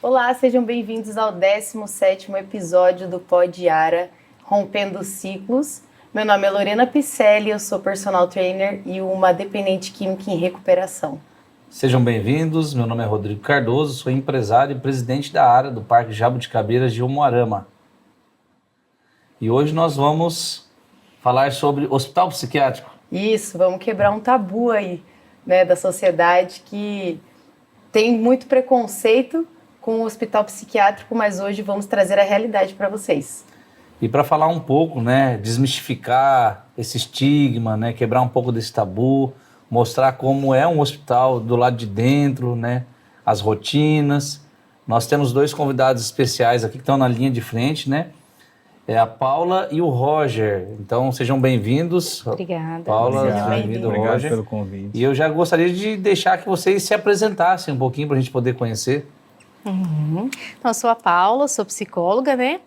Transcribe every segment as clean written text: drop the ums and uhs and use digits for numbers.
Olá, sejam bem-vindos ao 17º episódio do Pod Yara, Rompendo Ciclos. Meu nome é Lorena Picelli, eu sou personal trainer e uma dependente química em recuperação. Sejam bem-vindos, meu nome é Rodrigo Cardoso, sou empresário e presidente da área do Parque Jabuticabeiras de Umuarama. E hoje nós vamos falar sobre hospital psiquiátrico. Isso, vamos quebrar um tabu aí, né, da sociedade que tem muito preconceito com o hospital psiquiátrico, mas hoje vamos trazer a realidade para vocês. E para falar um pouco, né, desmistificar esse estigma, né, quebrar um pouco desse tabu, mostrar como é um hospital do lado de dentro, né, as rotinas. Nós temos dois convidados especiais aqui que estão na linha de frente, né? É a Paula e o Roger. Então, sejam bem-vindos. Obrigada. Paula, bem-vindo, Roger. Obrigado pelo convite. E eu já gostaria de deixar que vocês se apresentassem um pouquinho para a gente poder conhecer. Então, eu sou a Paula, sou psicóloga, né?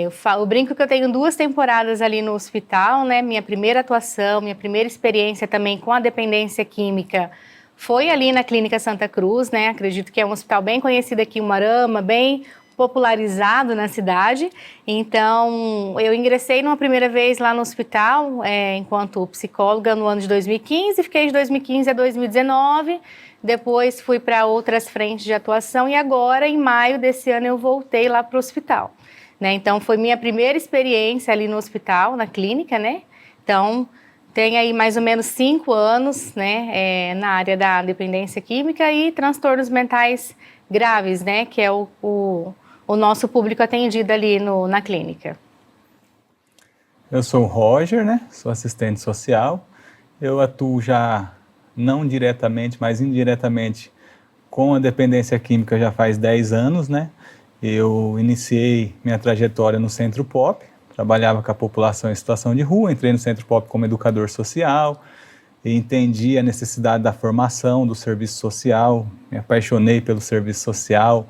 Eu brinco que eu tenho 2 temporadas ali no hospital, né? Minha primeira atuação, minha primeira experiência também com a dependência química foi ali na Clínica Santa Cruz, né? Acredito que é um hospital bem conhecido aqui em Umuarama, bem popularizado na cidade. Então, eu ingressei numa primeira vez lá no hospital, enquanto psicóloga no ano de 2015, fiquei de 2015 a 2019, depois fui para outras frentes de atuação e agora, em maio desse ano, eu voltei lá para o hospital. Né? Então, foi minha primeira experiência ali no hospital, na clínica, né? Então, tem aí mais ou menos 5 anos, né, na área da dependência química e transtornos mentais graves, né, que é o nosso público atendido ali na clínica. Eu sou o Roger, né? Sou assistente social. Eu atuo já não diretamente, mas indiretamente com a dependência química já faz 10 anos, né? Eu iniciei minha trajetória no Centro Pop, trabalhava com a população em situação de rua, entrei no Centro Pop como educador social, e entendi a necessidade da formação do serviço social, me apaixonei pelo serviço social,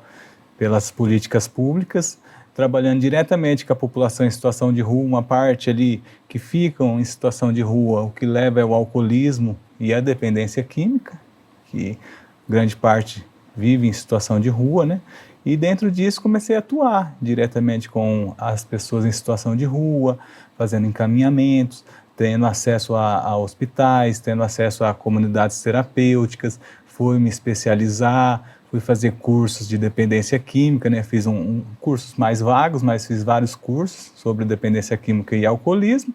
pelas políticas públicas, trabalhando diretamente com a população em situação de rua, uma parte ali que ficam em situação de rua, o que leva é o alcoolismo e a dependência química, que grande parte vive em situação de rua, né? E dentro disso comecei a atuar diretamente com as pessoas em situação de rua, fazendo encaminhamentos, tendo acesso a hospitais, tendo acesso a comunidades terapêuticas, fui me especializar, fui fazer cursos de dependência química, né? Fiz cursos mais vagos, mas fiz vários cursos sobre dependência química e alcoolismo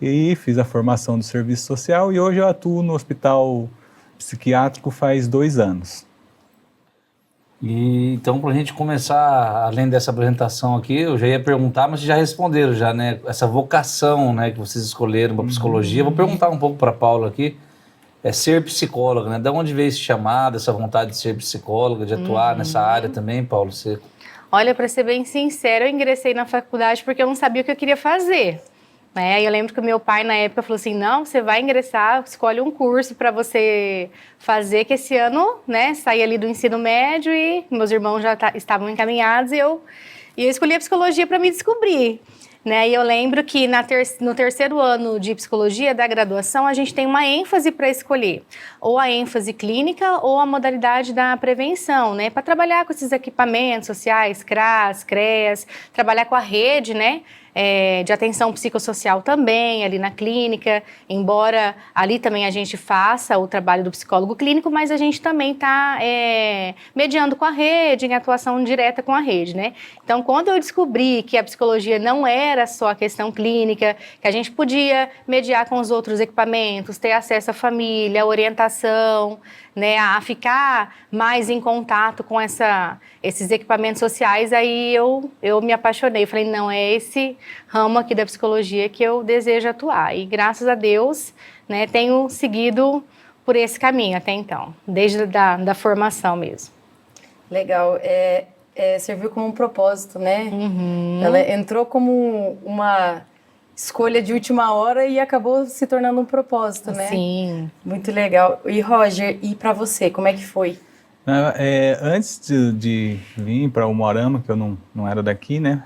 e fiz a formação do serviço social e hoje eu atuo no hospital psiquiátrico faz 2 anos. E então, para a gente começar, além dessa apresentação aqui, eu já ia perguntar, mas vocês já responderam já, né? Essa vocação, né, que vocês escolheram para psicologia. Vou perguntar um pouco para a Paula aqui. É ser psicóloga, né? Da onde veio esse chamado, essa vontade de ser psicóloga, de atuar nessa área também, Paulo? Você... Olha, para ser bem sincera, eu ingressei na faculdade porque eu não sabia o que eu queria fazer. Né? Eu lembro que o meu pai, na época, falou assim, não, você vai ingressar, escolhe um curso para você fazer, que esse ano, né, saí ali do ensino médio e meus irmãos já estavam encaminhados e eu escolhi a psicologia para me descobrir. Né? E eu lembro que no terceiro ano de psicologia da graduação, a gente tem uma ênfase para escolher, ou a ênfase clínica ou a modalidade da prevenção, né? Para trabalhar com esses equipamentos sociais, CRAS, CREAS, trabalhar com a rede, né? De atenção psicossocial também, ali na clínica, embora ali também a gente faça o trabalho do psicólogo clínico, mas a gente também está mediando com a rede, em atuação direta com a rede, né? Então, quando eu descobri que a psicologia não era só a questão clínica, que a gente podia mediar com os outros equipamentos, ter acesso à família, à orientação, né, a ficar mais em contato com esses equipamentos sociais, aí eu me apaixonei. Eu falei, não, é esse ramo aqui da psicologia que eu desejo atuar. E graças a Deus, né, tenho seguido por esse caminho até então, desde da formação mesmo. Legal. Serviu como um propósito, né? Uhum. Ela entrou como uma escolha de última hora e acabou se tornando um propósito, né? Sim. Muito legal. E Roger, e para você, como é que foi? Antes de vir para Umuarama, que eu não era daqui, né?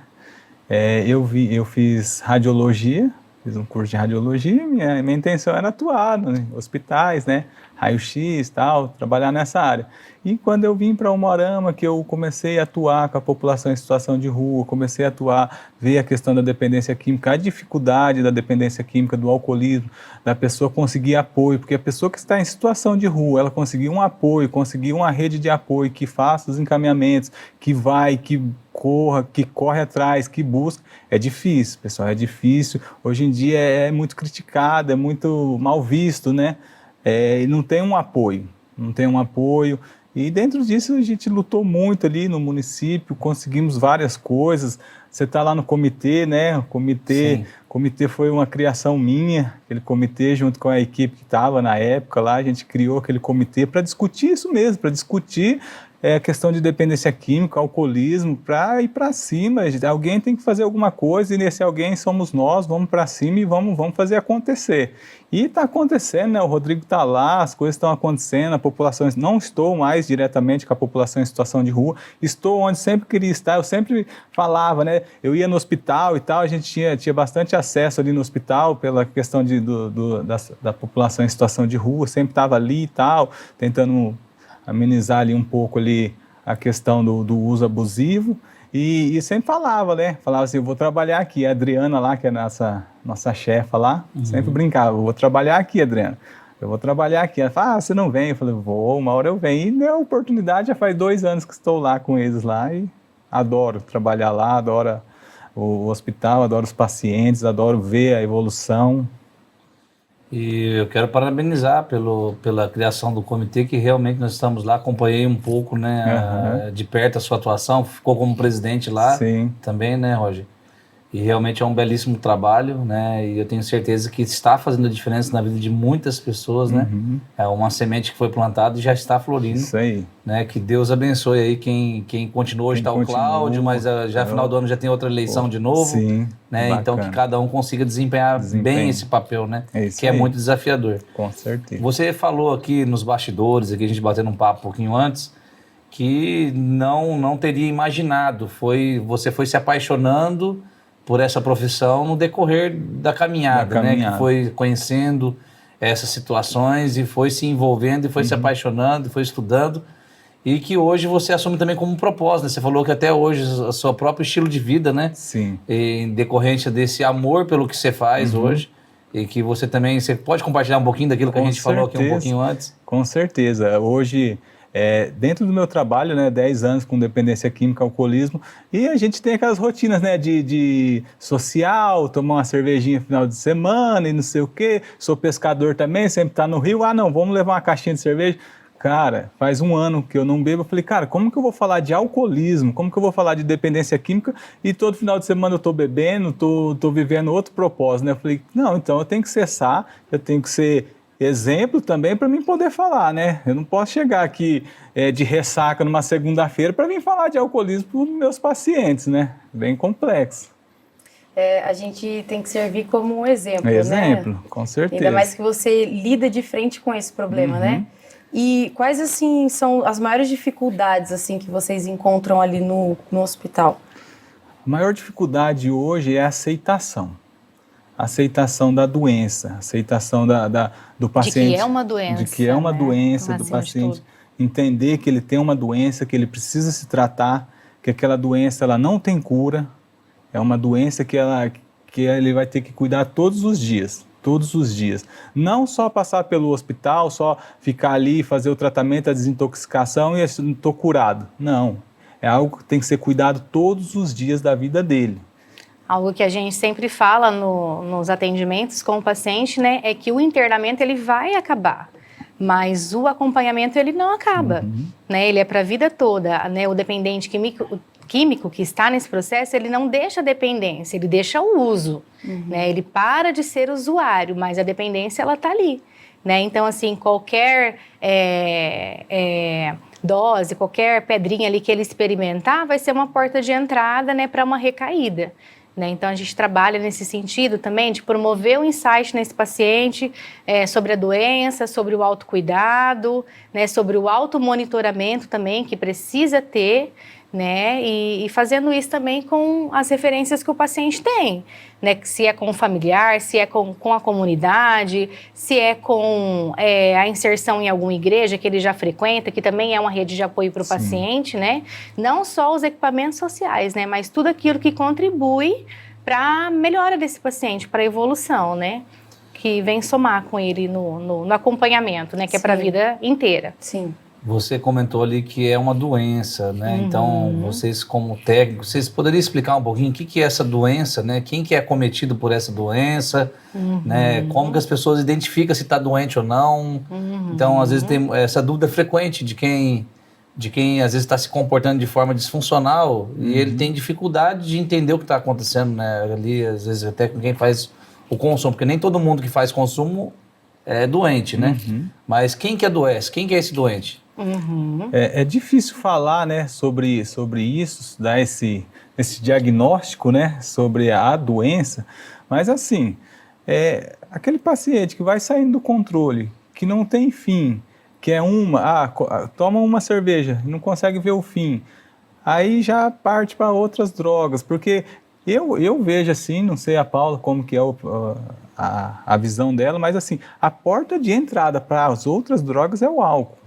Eu fiz radiologia Fiz um curso de radiologia, minha intenção era atuar em hospitais, né? Raio-X, tal, trabalhar nessa área. E quando eu vim para Umuarama, que eu comecei a atuar com a população em situação de rua, comecei a atuar, ver a questão da dependência química, a dificuldade da dependência química, do alcoolismo, da pessoa conseguir apoio, porque a pessoa que está em situação de rua, ela conseguir um apoio, conseguir uma rede de apoio que faça os encaminhamentos, que vai, que corra, que corre atrás, que busca, é difícil, pessoal, é difícil. Hoje em dia é muito criticado, é muito mal visto, né? E não tem um apoio, não tem um apoio. E dentro disso a gente lutou muito ali no município, conseguimos várias coisas. Você está lá no comitê, né? O comitê foi uma criação minha, aquele comitê junto com a equipe que estava na época lá, a gente criou aquele comitê para discutir isso mesmo, para discutir a questão de dependência química, alcoolismo, para ir para cima. Alguém tem que fazer alguma coisa e nesse alguém somos nós, vamos para cima e vamos fazer acontecer. E está acontecendo, né? O Rodrigo está lá, as coisas estão acontecendo, a população, não estou mais diretamente com a população em situação de rua, estou onde sempre queria estar, eu sempre falava, né? Eu ia no hospital e tal, a gente tinha bastante acesso ali no hospital pela questão da população em situação de rua, sempre estava ali e tal, tentando amenizar ali um pouco ali a questão do uso abusivo e sempre falava, né? Falava assim, eu vou trabalhar aqui. A Adriana lá, que é nossa chefa lá, sempre brincava, eu vou trabalhar aqui, Adriana. Eu vou trabalhar aqui. Ela fala, você não vem? Eu falei, vou, uma hora eu venho. E deu a oportunidade, já faz 2 anos que estou lá com eles lá e adoro trabalhar lá, adoro o hospital, adoro os pacientes, adoro ver a evolução. E eu quero parabenizar pela criação do comitê, que realmente nós estamos lá, acompanhei um pouco, né, de perto a sua atuação, ficou como presidente lá. Sim. Também, né, Roger? E realmente é um belíssimo trabalho, né, e eu tenho certeza que está fazendo a diferença na vida de muitas pessoas, né. É uma semente que foi plantada e já está florindo. Isso aí. Né, que Deus abençoe aí quem continua. Hoje está o Cláudio, mas já final do ano já tem outra eleição de novo. Sim, né? Então que cada um consiga desempenhar bem esse papel, né? Que é muito desafiador. Com certeza. Você falou aqui nos bastidores, aqui a gente batendo um papo um pouquinho antes, que não teria imaginado. Você foi se apaixonando por essa profissão no decorrer da caminhada, né? Que foi conhecendo essas situações e foi se envolvendo e foi se apaixonando e foi estudando. E que hoje você assume também como um propósito, né? Você falou que até hoje o seu próprio estilo de vida, né? Sim. Em decorrência desse amor pelo que você faz hoje. E que você também... Você pode compartilhar um pouquinho daquilo que a gente falou aqui um pouquinho antes? Com certeza. Hoje, dentro do meu trabalho, né, 10 anos com dependência química, alcoolismo, e a gente tem aquelas rotinas, né, de social, tomar uma cervejinha no final de semana e não sei o quê. Sou pescador também, sempre tá no rio. Ah, não, vamos levar uma caixinha de cerveja. Cara, faz 1 ano que eu não bebo. Eu falei, cara, como que eu vou falar de alcoolismo? Como que eu vou falar de dependência química? E todo final de semana eu tô bebendo, tô vivendo outro propósito, né? Eu falei, não, então eu tenho que cessar, eu tenho que ser exemplo também para mim poder falar, né? Eu não posso chegar aqui de ressaca numa segunda-feira para vir falar de alcoolismo para os meus pacientes, né? Bem complexo. A gente tem que servir como um exemplo, né? Com certeza. Ainda mais que você lida de frente com esse problema, né? E quais, assim, são as maiores dificuldades, assim, que vocês encontram ali no hospital? A maior dificuldade hoje é a aceitação. A aceitação da doença, a aceitação do paciente. De que é uma doença. De que é uma doença, do paciente. Entender que ele tem uma doença, que ele precisa se tratar, que aquela doença ela não tem cura. É uma doença que ele vai ter que cuidar todos os dias. Todos os dias. Não só passar pelo hospital, só ficar ali, fazer o tratamento, a desintoxicação e estou curado. Não. É algo que tem que ser cuidado todos os dias da vida dele. Algo que a gente sempre fala nos atendimentos com o paciente, né, é que o internamento ele vai acabar, mas o acompanhamento ele não acaba. Né? Ele é para a vida toda. Né? O dependente químico que está nesse processo, ele não deixa a dependência, ele deixa o uso, né? Ele para de ser usuário, mas a dependência, ela está ali, né? Então, assim, qualquer dose, qualquer pedrinha ali que ele experimentar, vai ser uma porta de entrada, né, para uma recaída. Né? Então, a gente trabalha nesse sentido também de promover o insight nesse paciente sobre a doença, sobre o autocuidado, né? Sobre o automonitoramento também, que precisa ter, né? E fazendo isso também com as referências que o paciente tem, né? Se é com o familiar, se é com a comunidade, se é com a inserção em alguma igreja que ele já frequenta, que também é uma rede de apoio para o paciente, né? Não só os equipamentos sociais, né? Mas tudo aquilo que contribui para a melhora desse paciente, para a evolução, né? Que vem somar com ele no acompanhamento, né? Que é para a vida inteira. Sim. Você comentou ali que é uma doença, né? Então, vocês como técnicos, vocês poderiam explicar um pouquinho o que é essa doença, né? Quem que é acometido por essa doença, né? Como que as pessoas identificam se está doente ou não? Então, às vezes tem essa dúvida frequente de quem às vezes está se comportando de forma disfuncional e ele tem dificuldade de entender o que está acontecendo, né? Ali, às vezes até com quem faz o consumo, porque nem todo mundo que faz consumo é doente, né? Mas quem que adoece? Quem que é esse doente? É difícil falar, né, sobre isso, dar esse diagnóstico, né, sobre a doença, mas assim, aquele paciente que vai saindo do controle, que não tem fim, que é toma uma cerveja, não consegue ver o fim, aí já parte para outras drogas, porque eu vejo assim, não sei a Paula como que é a visão dela, mas assim, a porta de entrada para as outras drogas é o álcool.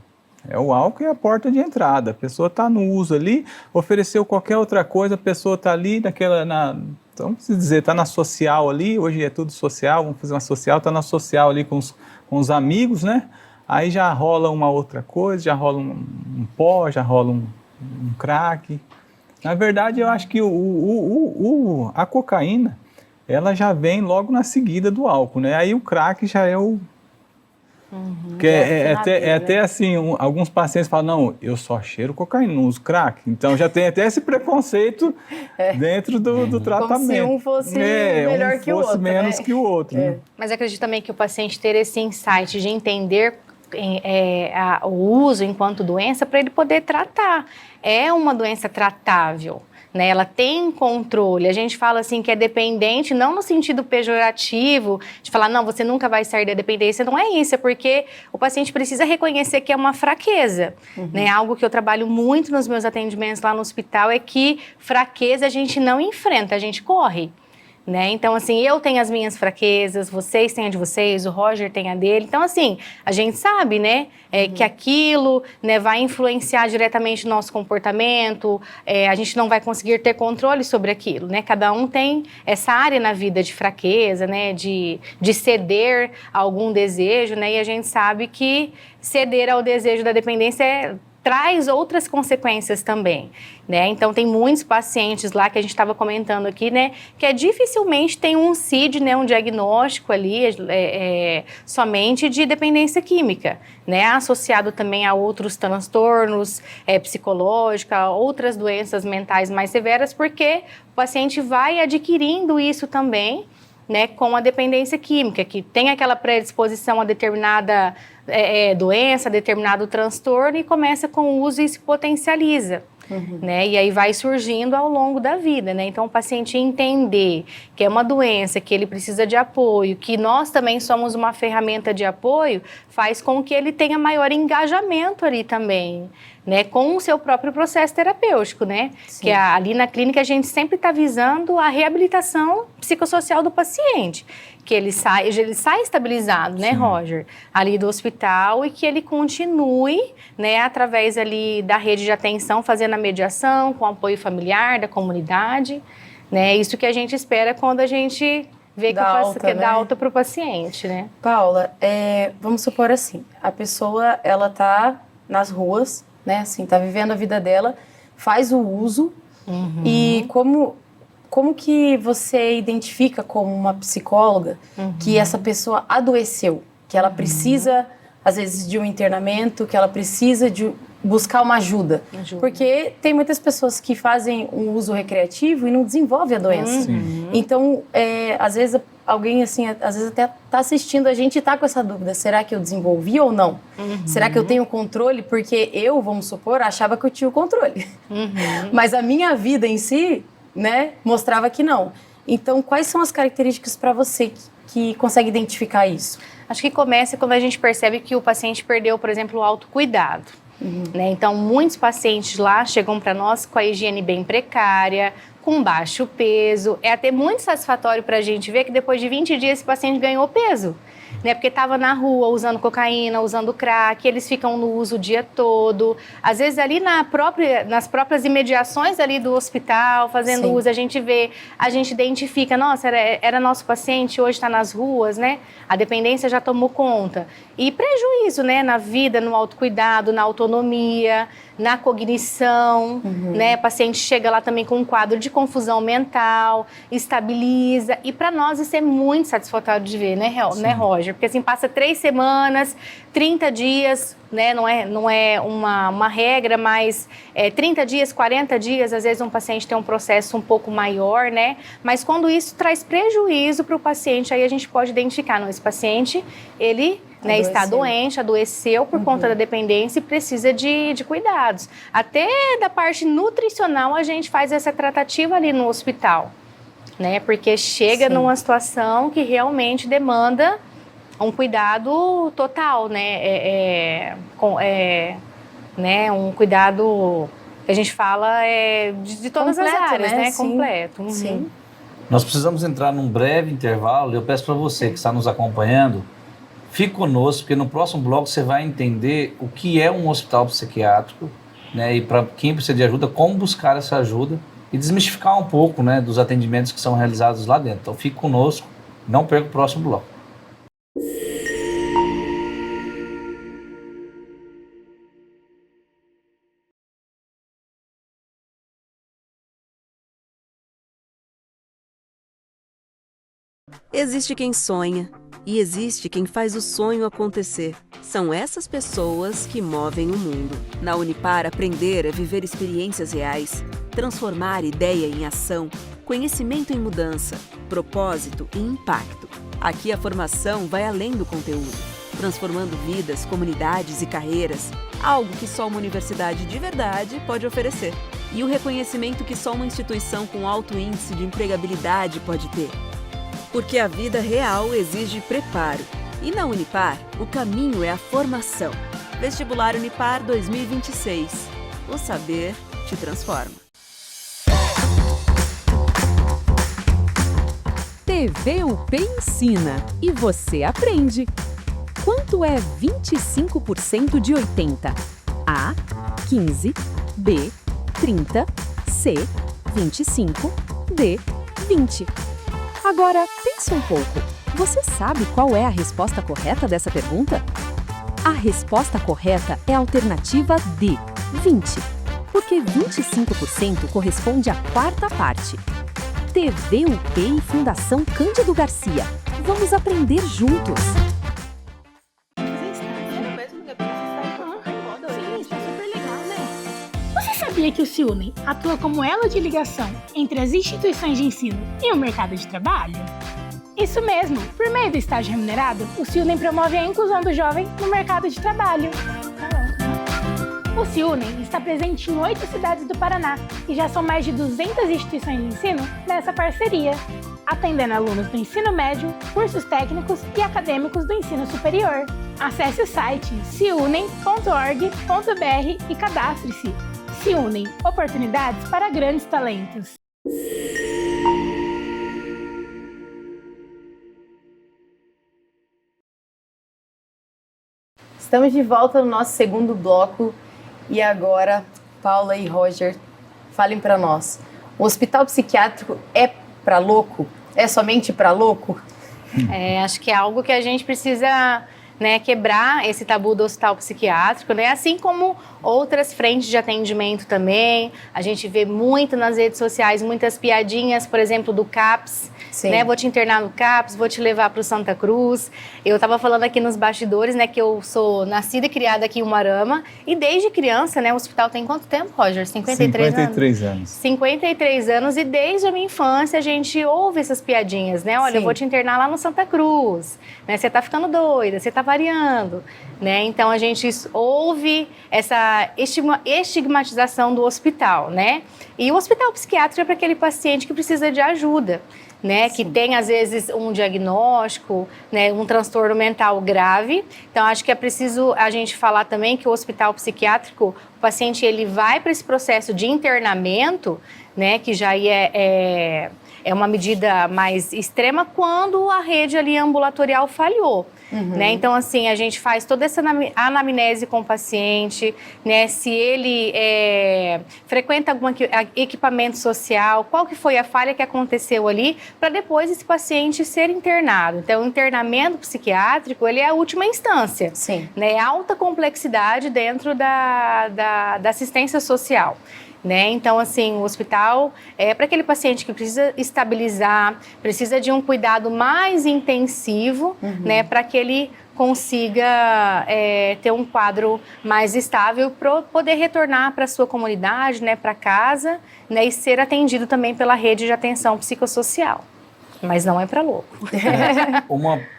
O álcool é a porta de entrada. A pessoa está no uso ali, ofereceu qualquer outra coisa, a pessoa está ali vamos dizer, está na social ali, hoje é tudo social, vamos fazer uma social, está na social ali com os amigos, né? Aí já rola uma outra coisa, já rola um pó, já rola um crack. Na verdade, eu acho que a cocaína, ela já vem logo na seguida do álcool, né? Aí o crack já é o... Porque até assim, alguns pacientes falam, não, eu só cheiro cocaína, não uso crack. Então já tem até esse preconceito dentro do tratamento. Como se um fosse melhor que o outro, menos que o outro. Né? Mas acredito também que o paciente ter esse insight de entender o uso enquanto doença para ele poder tratar. É uma doença tratável. Né, ela tem controle, a gente fala assim que é dependente, não no sentido pejorativo, de falar, não, você nunca vai sair da dependência, não é isso, é porque o paciente precisa reconhecer que é uma fraqueza, né, algo que eu trabalho muito nos meus atendimentos lá no hospital é que fraqueza a gente não enfrenta, a gente corre. Né? Então, assim, eu tenho as minhas fraquezas, vocês têm a de vocês, o Roger tem a dele. Então, assim, a gente sabe, né, que aquilo, né, vai influenciar diretamente o nosso comportamento, a gente não vai conseguir ter controle sobre aquilo, né? Cada um tem essa área na vida de fraqueza, né, de ceder a algum desejo, né? E a gente sabe que ceder ao desejo da dependência traz outras consequências também, né? Então, tem muitos pacientes lá que a gente estava comentando aqui, né? Que dificilmente tem um CID, né? Um diagnóstico ali somente de dependência química, né? Associado também a outros transtornos psicológicos, outras doenças mentais mais severas, porque o paciente vai adquirindo isso também, né, com a dependência química, que tem aquela predisposição a determinada doença, determinado transtorno e começa com o uso e se potencializa. Né? E aí vai surgindo ao longo da vida, né? Então o paciente entender que é uma doença, que ele precisa de apoio, que nós também somos uma ferramenta de apoio, faz com que ele tenha maior engajamento ali também, né? Com o seu próprio processo terapêutico, né? Sim. Que ali na clínica a gente sempre está visando a reabilitação psicossocial do paciente, que ele sai estabilizado, né, Roger, ali do hospital e que ele continue, né, através ali da rede de atenção, fazendo a mediação com o apoio familiar, da comunidade, né, isso que a gente espera quando a gente vê que dá alta para o paciente, né. Paula, vamos supor assim, a pessoa, ela tá nas ruas, né, assim, tá vivendo a vida dela, faz o uso e como que você identifica como uma psicóloga que essa pessoa adoeceu, que ela precisa, às vezes, de um internamento, que ela precisa de buscar uma ajuda? Porque tem muitas pessoas que fazem um uso recreativo e não desenvolvem a doença. Então, às vezes, alguém, assim, às vezes até está assistindo a gente e está com essa dúvida, será que eu desenvolvi ou não? Será que eu tenho controle? Porque eu, vamos supor, achava que eu tinha o controle. Mas a minha vida em si, né, mostrava que não. Então, quais são as características para você que consegue identificar isso? Acho que começa quando a gente percebe que o paciente perdeu, por exemplo, o autocuidado. né? Então, muitos pacientes lá chegam para nós com a higiene bem precária, com baixo peso. É até muito satisfatório para a gente ver que depois de 20 dias esse paciente ganhou peso, né? Porque estava na rua usando cocaína, usando crack, eles ficam no uso o dia todo. Às vezes ali nas próprias imediações ali do hospital, fazendo uso, a gente vê, a gente identifica, nossa, era nosso paciente, hoje está nas ruas, né? A dependência já tomou conta. E prejuízo, né? Na vida, no autocuidado, na autonomia, na cognição, né? O paciente chega lá também com um quadro de confusão mental, estabiliza. E para nós isso é muito satisfatório de ver, né, Roger? Porque assim, passa 3 semanas, 30 dias, né? Não é uma regra, mas 30 dias, 40 dias, às vezes um paciente tem um processo um pouco maior, né? Mas quando isso traz prejuízo para o paciente, aí a gente pode identificar, não, esse paciente, ele... né, está doente, adoeceu por conta da dependência e precisa de cuidados. Até da parte nutricional a gente faz essa tratativa ali no hospital, né? Porque chega numa situação que realmente demanda um cuidado total, né? Né? Um cuidado que a gente fala de todas completo, as áreas, né? Sim. Completo. Sim. Nós precisamos entrar num breve intervalo. Eu peço para você que está nos acompanhando, fique conosco, porque no próximo bloco você vai entender o que é um hospital psiquiátrico, né? E para quem precisa de ajuda, como buscar essa ajuda e desmistificar um pouco, né, dos atendimentos que são realizados lá dentro. Então fique conosco, não perca o próximo bloco. Existe quem sonha e existe quem faz o sonho acontecer. São essas pessoas que movem o mundo. Na Unipar, aprender é viver experiências reais, transformar ideia em ação, conhecimento em mudança, propósito e impacto. Aqui a formação vai além do conteúdo, transformando vidas, comunidades e carreiras, algo que só uma universidade de verdade pode oferecer. E o reconhecimento que só uma instituição com alto índice de empregabilidade pode ter. Porque a vida real exige preparo. E na Unipar, o caminho é a formação. Vestibular Unipar 2026. O saber te transforma. TV UP ensina e você aprende. Quanto é 25% de 80? A, 15, B, 30, C, 25, D, 20. Agora, pense um pouco. Você sabe qual é a resposta correta dessa pergunta? A resposta correta é a alternativa D, 20. Porque 25% corresponde à quarta parte. TV UP e Fundação Cândido Garcia. Vamos aprender juntos. Você sabia que o CIUNEM atua como elo de ligação entre as instituições de ensino e o mercado de trabalho? Isso mesmo! Por meio do estágio remunerado, o CIUNEM promove a inclusão do jovem no mercado de trabalho. O CIUNEM está presente em 8 cidades do Paraná e já são mais de 200 instituições de ensino nessa parceria, atendendo alunos do ensino médio, cursos técnicos e acadêmicos do ensino superior. Acesse o site ciunem.org.br e cadastre-se. CIUNEM, oportunidades para grandes talentos. Estamos de volta no nosso segundo bloco e agora, Paula e Roger, falem para nós. O hospital psiquiátrico é para louco? É somente para louco? Acho que é algo que a gente precisa, né, quebrar esse tabu do hospital psiquiátrico, né? Assim como outras frentes de atendimento também. A gente vê muito nas redes sociais, muitas piadinhas, por exemplo, do CAPS. Né? Vou te internar no CAPS, vou te levar para o Santa Cruz. Eu estava falando aqui nos bastidores, né, que eu sou nascida e criada aqui em Umuarama. E desde criança, né, o hospital tem quanto tempo, Roger? 53 anos. 53 anos. E desde a minha infância a gente ouve essas piadinhas, né? Olha, eu vou te internar lá no Santa Cruz. Né? Você está ficando doida, você está variando. Né? Então a gente ouve essa estigmatização do hospital, né? E o hospital psiquiátrico é para aquele paciente que precisa de ajuda. né, que tem às vezes um diagnóstico, né, um transtorno mental grave. Então acho que é preciso a gente falar também que o hospital psiquiátrico, o paciente ele vai para esse processo de internamento, né, que já é uma medida mais extrema quando a rede ali ambulatorial falhou. Né? Então, assim, a gente faz toda essa anamnese com o paciente, né? Se ele frequenta algum equipamento social, qual que foi a falha que aconteceu ali, para depois esse paciente ser internado. Então, o internamento psiquiátrico, ele é a última instância. Sim. Né? Alta complexidade dentro da assistência social. Né? Então, assim, o hospital é para aquele paciente que precisa estabilizar, precisa de um cuidado mais intensivo, né? Para que ele consiga ter um quadro mais estável para poder retornar para a sua comunidade, né? Para casa, né? E ser atendido também pela rede de atenção psicossocial. Mas não é para louco.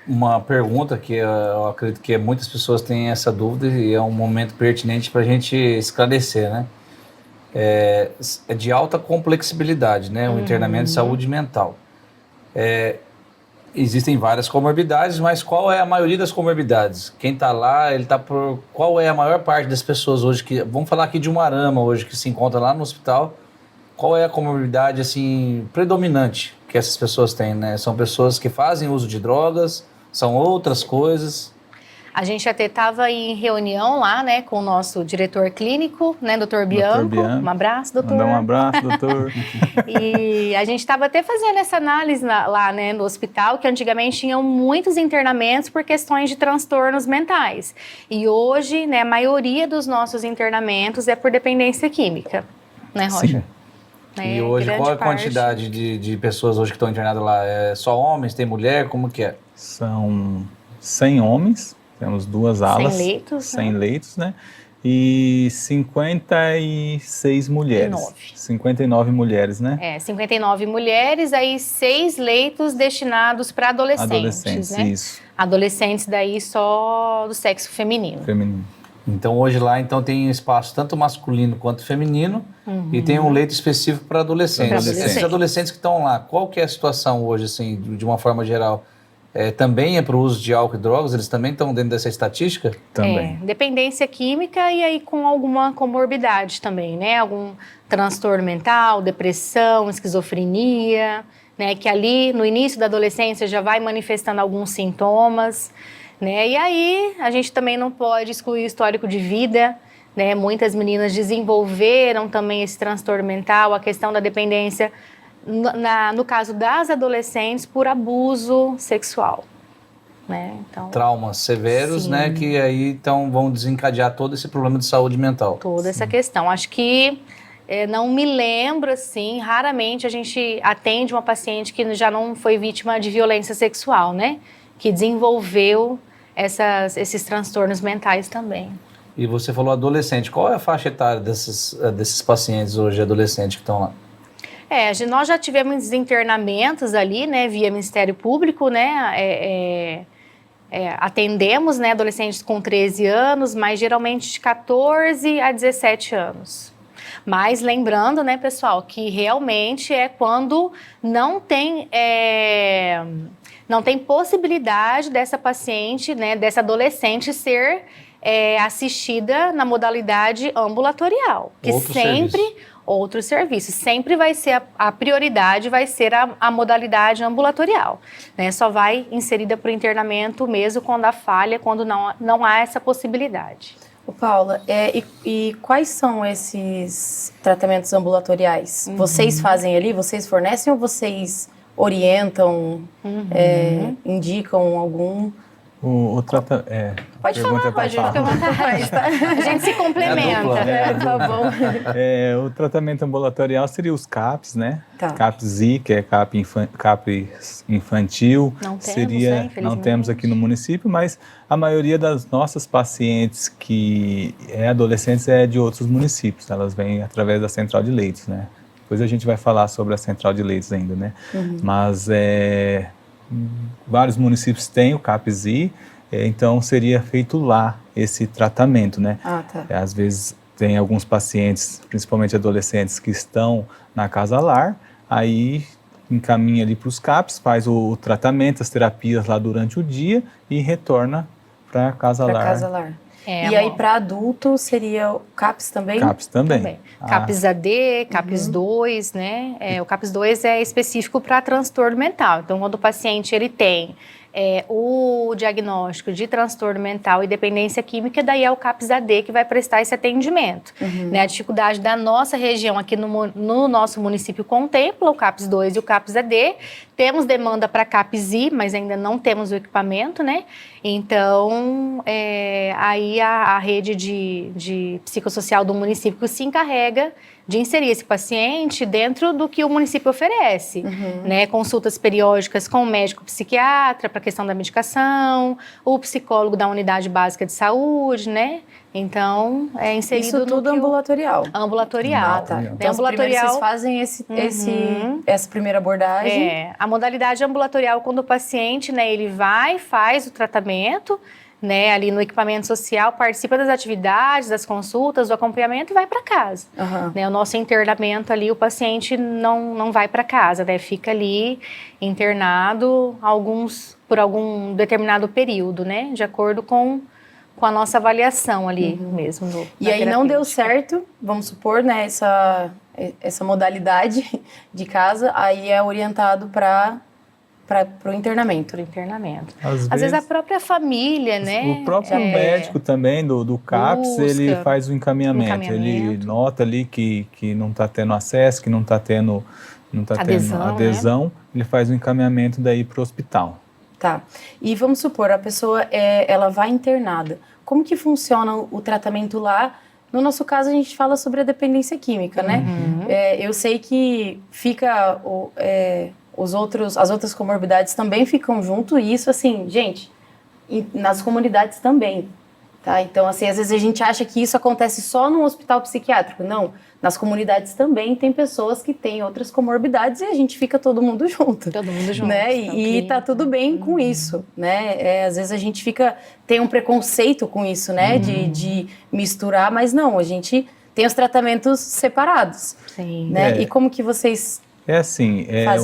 Uma pergunta que eu acredito que muitas pessoas têm essa dúvida e é um momento pertinente para a gente esclarecer, né? É de alta complexibilidade, né? O internamento de saúde mental. Existem várias comorbidades, mas qual é a maioria das comorbidades? Quem está lá, ele está por... Qual é a maior parte das pessoas hoje que... Vamos falar aqui de Umuarama hoje, que se encontra lá no hospital. Qual é a comorbidade, assim, predominante que essas pessoas têm, né? São pessoas que fazem uso de drogas? São outras coisas? A gente até estava em reunião lá, né, com o nosso diretor clínico, né, Dr. Bianco. Um abraço, doutor. Mandar um abraço, doutor. E a gente estava até fazendo essa análise lá, né, no hospital, que antigamente tinham muitos internamentos por questões de transtornos mentais. E hoje, né, a maioria dos nossos internamentos é por dependência química, né, Roger? Sim. E hoje, qual é a quantidade de pessoas hoje que estão internadas lá? É só homens? Tem mulher? Como que é? São 100 homens. Temos 2 alas, 100 leitos, né? E 56 mulheres. 59 mulheres, né? 59 mulheres, aí 6 leitos destinados para adolescentes, né? Isso. Adolescentes daí só do sexo feminino. Então hoje lá tem espaço tanto masculino quanto feminino e tem um leito específico para adolescentes. Esses adolescentes que estão lá, qual que é a situação hoje, assim, de uma forma geral? Também é para o uso de álcool e drogas? Eles também estão dentro dessa estatística? Também. Dependência química e aí com alguma comorbidade também, né? Algum transtorno mental, depressão, esquizofrenia, né? Que ali no início da adolescência já vai manifestando alguns sintomas, né? E aí a gente também não pode excluir o histórico de vida, né? Muitas meninas desenvolveram também esse transtorno mental, a questão da dependência no caso das adolescentes, por abuso sexual. Né? Então, traumas severos, né? Que aí então vão desencadear todo esse problema de saúde mental. Toda essa questão. Acho que não me lembro, assim, raramente a gente atende uma paciente que já não foi vítima de violência sexual, né? Que desenvolveu esses transtornos mentais também. E você falou adolescente. Qual é a faixa etária desses pacientes hoje, adolescentes que estão lá? Nós já tivemos internamentos ali, né, via Ministério Público, né, atendemos, né, adolescentes com 13 anos, mas geralmente de 14 a 17 anos. Mas lembrando, né, pessoal, que realmente é quando não tem possibilidade dessa paciente, né, dessa adolescente ser assistida na modalidade ambulatorial, que outro serviço. Sempre vai ser a prioridade, vai ser a modalidade ambulatorial, né? Só vai inserida para o internamento mesmo quando há falha, quando não há essa possibilidade. Paula, e quais são esses tratamentos ambulatoriais? Vocês fazem ali, vocês fornecem ou vocês orientam, indicam algum... Pode falar, pode ficar à vontade. A gente se complementa. Tá bom. O tratamento ambulatorial seria os CAPs, né? Tá. CAPS-I, que é CAP infantil. Não temos aqui no município, mas a maioria das nossas pacientes que adolescentes é de outros municípios. Elas vêm através da central de leitos, né? Depois a gente vai falar sobre a central de leitos ainda, né? Mas vários municípios têm o CAPS-I, então seria feito lá esse tratamento, né? Tá. Às vezes tem alguns pacientes, principalmente adolescentes, que estão na casa lar, aí encaminha ali para os CAPs, faz o tratamento, as terapias lá durante o dia e retorna para casa lar. Casa lar. É, E aí, para adulto, seria o CAPS também? CAPs também. CAPS AD, CAPS 2, né? O CAPS 2 é específico para transtorno mental. Então, quando o paciente ele tem o diagnóstico de transtorno mental e dependência química, daí é o CAPS AD que vai prestar esse atendimento. Né? A dificuldade da nossa região aqui no nosso município contempla o CAPS 2 e o CAPS AD. Temos demanda para CAPS I, mas ainda não temos o equipamento, né? Então, aí a rede de psicossocial do município se encarrega de inserir esse paciente dentro do que o município oferece, né? Consultas periódicas com o médico psiquiatra para a questão da medicação, o psicólogo da unidade básica de saúde, né? Então, é inserido Isso tudo ambulatorial. Ambulatorial. Ah, tá. Né? Então, Ambulatorial, vocês fazem essa primeira abordagem. a modalidade ambulatorial, quando o paciente, né, ele faz o tratamento, né, ali no equipamento social, participa das atividades, das consultas, do acompanhamento e vai para casa. Né, o nosso internamento ali, o paciente não vai para casa, né, fica ali internado por algum determinado período, né, de acordo com a nossa avaliação ali mesmo. E aí não deu certo, vamos supor, né, essa modalidade de casa, aí é orientado para o internamento. Às vezes a própria família, né? O próprio médico também do CAPS, ele faz o encaminhamento. Ele nota ali que não está tendo acesso, que não está tendo adesão, né? Ele faz o encaminhamento daí para o hospital. Tá. E vamos supor, a pessoa ela vai internada. Como que funciona o tratamento lá? No nosso caso, a gente fala sobre a dependência química, né? Eu sei que fica as outras comorbidades também ficam junto, e isso, assim, gente, nas comunidades também, tá? Então, assim, às vezes a gente acha que isso acontece só no hospital psiquiátrico. Não, nas comunidades também tem pessoas que têm outras comorbidades e a gente fica todo mundo junto. Né? E tá tudo bem com isso, né? Às vezes a gente tem um preconceito com isso, né? De misturar, mas não, a gente tem os tratamentos separados. Sim. Né? E como que vocês...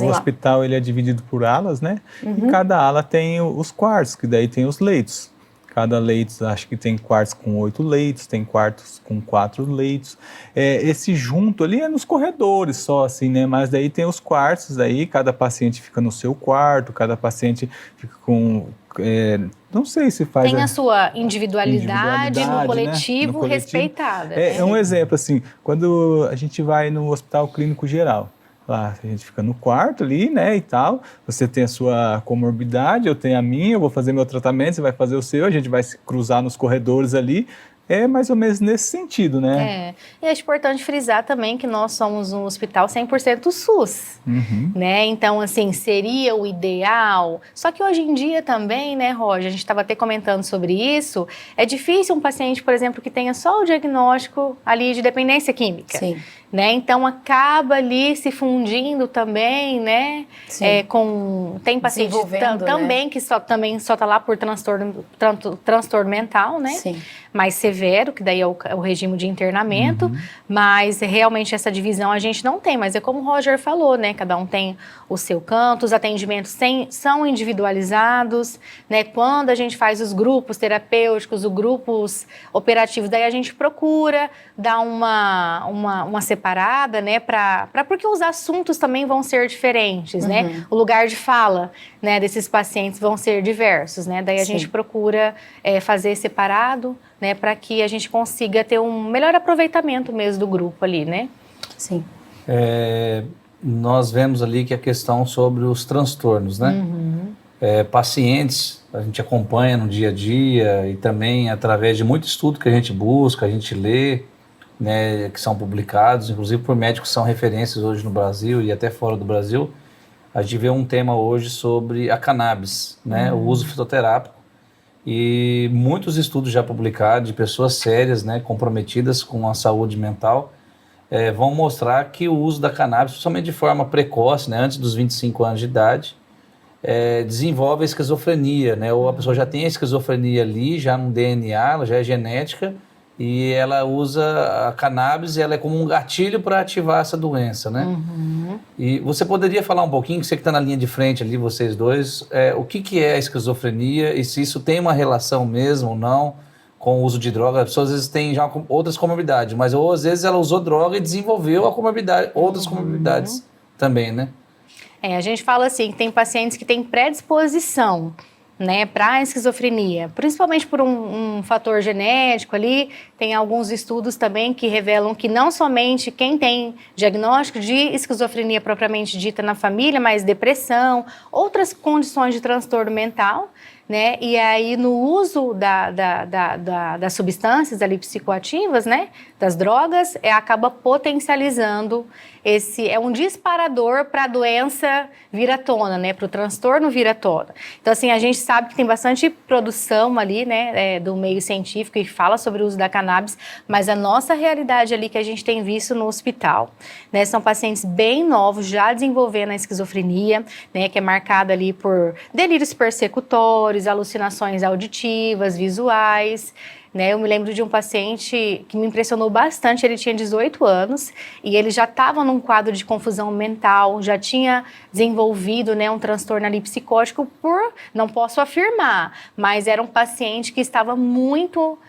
o hospital ele é dividido por alas, né? E cada ala tem os quartos, que daí tem os leitos. Cada leito, acho que tem quartos com 8 leitos, tem quartos com 4 leitos. Esse junto ali é nos corredores só, assim, né? Mas daí tem os quartos, aí cada paciente fica no seu quarto, cada paciente fica com... não sei se faz... Tem a sua individualidade no coletivo, né? No coletivo respeitada. É um exemplo, assim, quando a gente vai no hospital clínico geral, lá a gente fica no quarto ali, né, e tal, você tem a sua comorbidade, eu tenho a minha, eu vou fazer meu tratamento, você vai fazer o seu, a gente vai se cruzar nos corredores ali, é mais ou menos nesse sentido, né? E é importante frisar também que nós somos um hospital 100% SUS, né? Então, assim, seria o ideal. Só que hoje em dia também, né, Roger, a gente estava até comentando sobre isso, é difícil um paciente, por exemplo, que tenha só o diagnóstico ali de dependência química. Sim. Né? Então, acaba ali se fundindo também, né? Tem paciente também, né? Que também só está lá por transtorno mental, né? Sim. Mais severo, que daí é o regime de internamento, mas realmente essa divisão a gente não tem, mas é como o Roger falou, né? Cada um tem o seu canto, os atendimentos são individualizados, né? Quando a gente faz os grupos terapêuticos, os grupos operativos, daí a gente procura dar uma separada, né? Porque os assuntos também vão ser diferentes, né? O lugar de fala, né, desses pacientes vão ser diversos, né? Daí a gente procura fazer separado, né, para que a gente consiga ter um melhor aproveitamento mesmo do grupo ali, né? Sim. Nós vemos ali que a questão sobre os transtornos, né? Pacientes, a gente acompanha no dia a dia e também através de muito estudo que a gente busca, a gente lê, né, que são publicados, inclusive por médicos que são referências hoje no Brasil e até fora do Brasil. A gente vê um tema hoje sobre a cannabis, né, o uso fitoterápico. E muitos estudos já publicados de pessoas sérias, né, comprometidas com a saúde mental, vão mostrar que o uso da cannabis, principalmente de forma precoce, né, antes dos 25 anos de idade, desenvolve a esquizofrenia, né, ou a pessoa já tem a esquizofrenia ali, já no DNA, ela já é genética, e ela usa a cannabis e ela é como um gatilho para ativar essa doença, né? E você poderia falar um pouquinho, você que está na linha de frente ali, vocês dois, o que é a esquizofrenia e se isso tem uma relação mesmo ou não com o uso de droga? As pessoas às vezes têm já outras comorbidades, mas ou às vezes ela usou droga e desenvolveu a comorbidade, outras comorbidades também, né? A gente fala assim, que tem pacientes que têm predisposição, né, para a esquizofrenia, principalmente por um fator genético ali. Tem alguns estudos também que revelam que não somente quem tem diagnóstico de esquizofrenia propriamente dita na família, mas depressão, outras condições de transtorno mental, né? E aí no uso das substâncias ali psicoativas, né, das drogas, acaba potencializando é um disparador para a doença vir à tona, né, para o transtorno vir à tona. Então assim, a gente sabe que tem bastante produção ali, né, do meio científico que fala sobre o uso da cannabis, mas a nossa realidade ali que a gente tem visto no hospital, né, são pacientes bem novos já desenvolvendo a esquizofrenia, né, que é marcada ali por delírios persecutórios, alucinações auditivas, visuais, né? Eu me lembro de um paciente que me impressionou bastante. Ele tinha 18 anos e ele já estava num quadro de confusão mental, já tinha desenvolvido, né, um transtorno ali psicótico não posso afirmar, mas era um paciente que estava muito